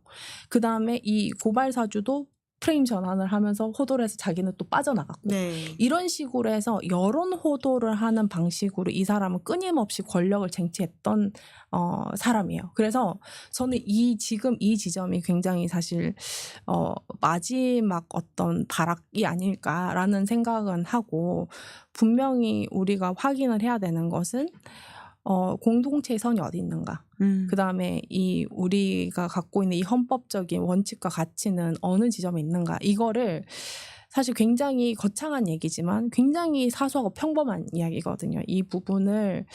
그 다음에 이 고발 사주도 프레임 전환을 하면서 호도를 해서 자기는 또 빠져나갔고 이런 식으로 해서 여론 호도를 하는 방식으로 이 사람은 끊임없이 권력을 쟁취했던 사람이에요. 그래서 저는 지금 이 지점이 굉장히 사실 마지막 어떤 발악이 아닐까라는 생각은 하고 분명히 우리가 확인을 해야 되는 것은 공동체의 선이 어디 있는가. 그다음에 우리가 갖고 있는 이 헌법적인 원칙과 가치는 어느 지점에 있는가. 이거를 사실 굉장히 거창한 얘기지만 굉장히 사소하고 평범한 이야기거든요. 이 부분을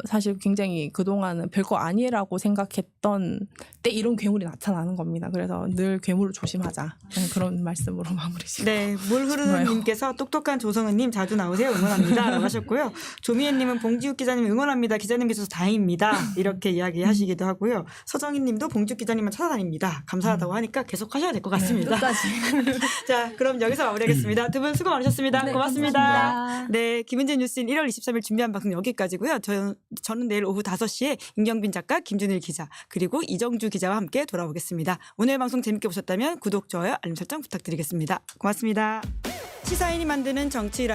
사실 굉장히 그동안은 별거 아니라고 생각했던 때 이런 괴물이 나타나는 겁니다. 그래서 늘 괴물을 조심하자. 그런 말씀으로 마무리 짓고 네, 물 흐르는 님께서 똑똑한 조성은님 자주 나오세요. 응원합니다. 라고 하셨고요. 조미애님은 봉지욱 기자님 응원합니다. 기자님 계셔서 다행입니다. 이렇게 이야기하시기도 하고요. 서정희 님도 봉지욱 기자님만 찾아다닙니다. 감사하다고 하니까 계속 하셔야 될 것 같습니다. 끝까지. 자, 그럼 여기서 마무리하겠습니다. 두 분 수고 많으셨습니다. 네, 고맙습니다. 감사합니다. 네, 김은재 뉴스인 1월 23일 준비한 방송 여기까지고요. 저는 내일 오후 5시에 임경빈 작가, 김준일 기자, 그리고 이정주 기자와 함께 돌아오겠습니다. 오늘 방송 재밌게 보셨다면 구독, 좋아요, 알림 설정 부탁드리겠습니다. 고맙습니다. 시사인이 만드는 정치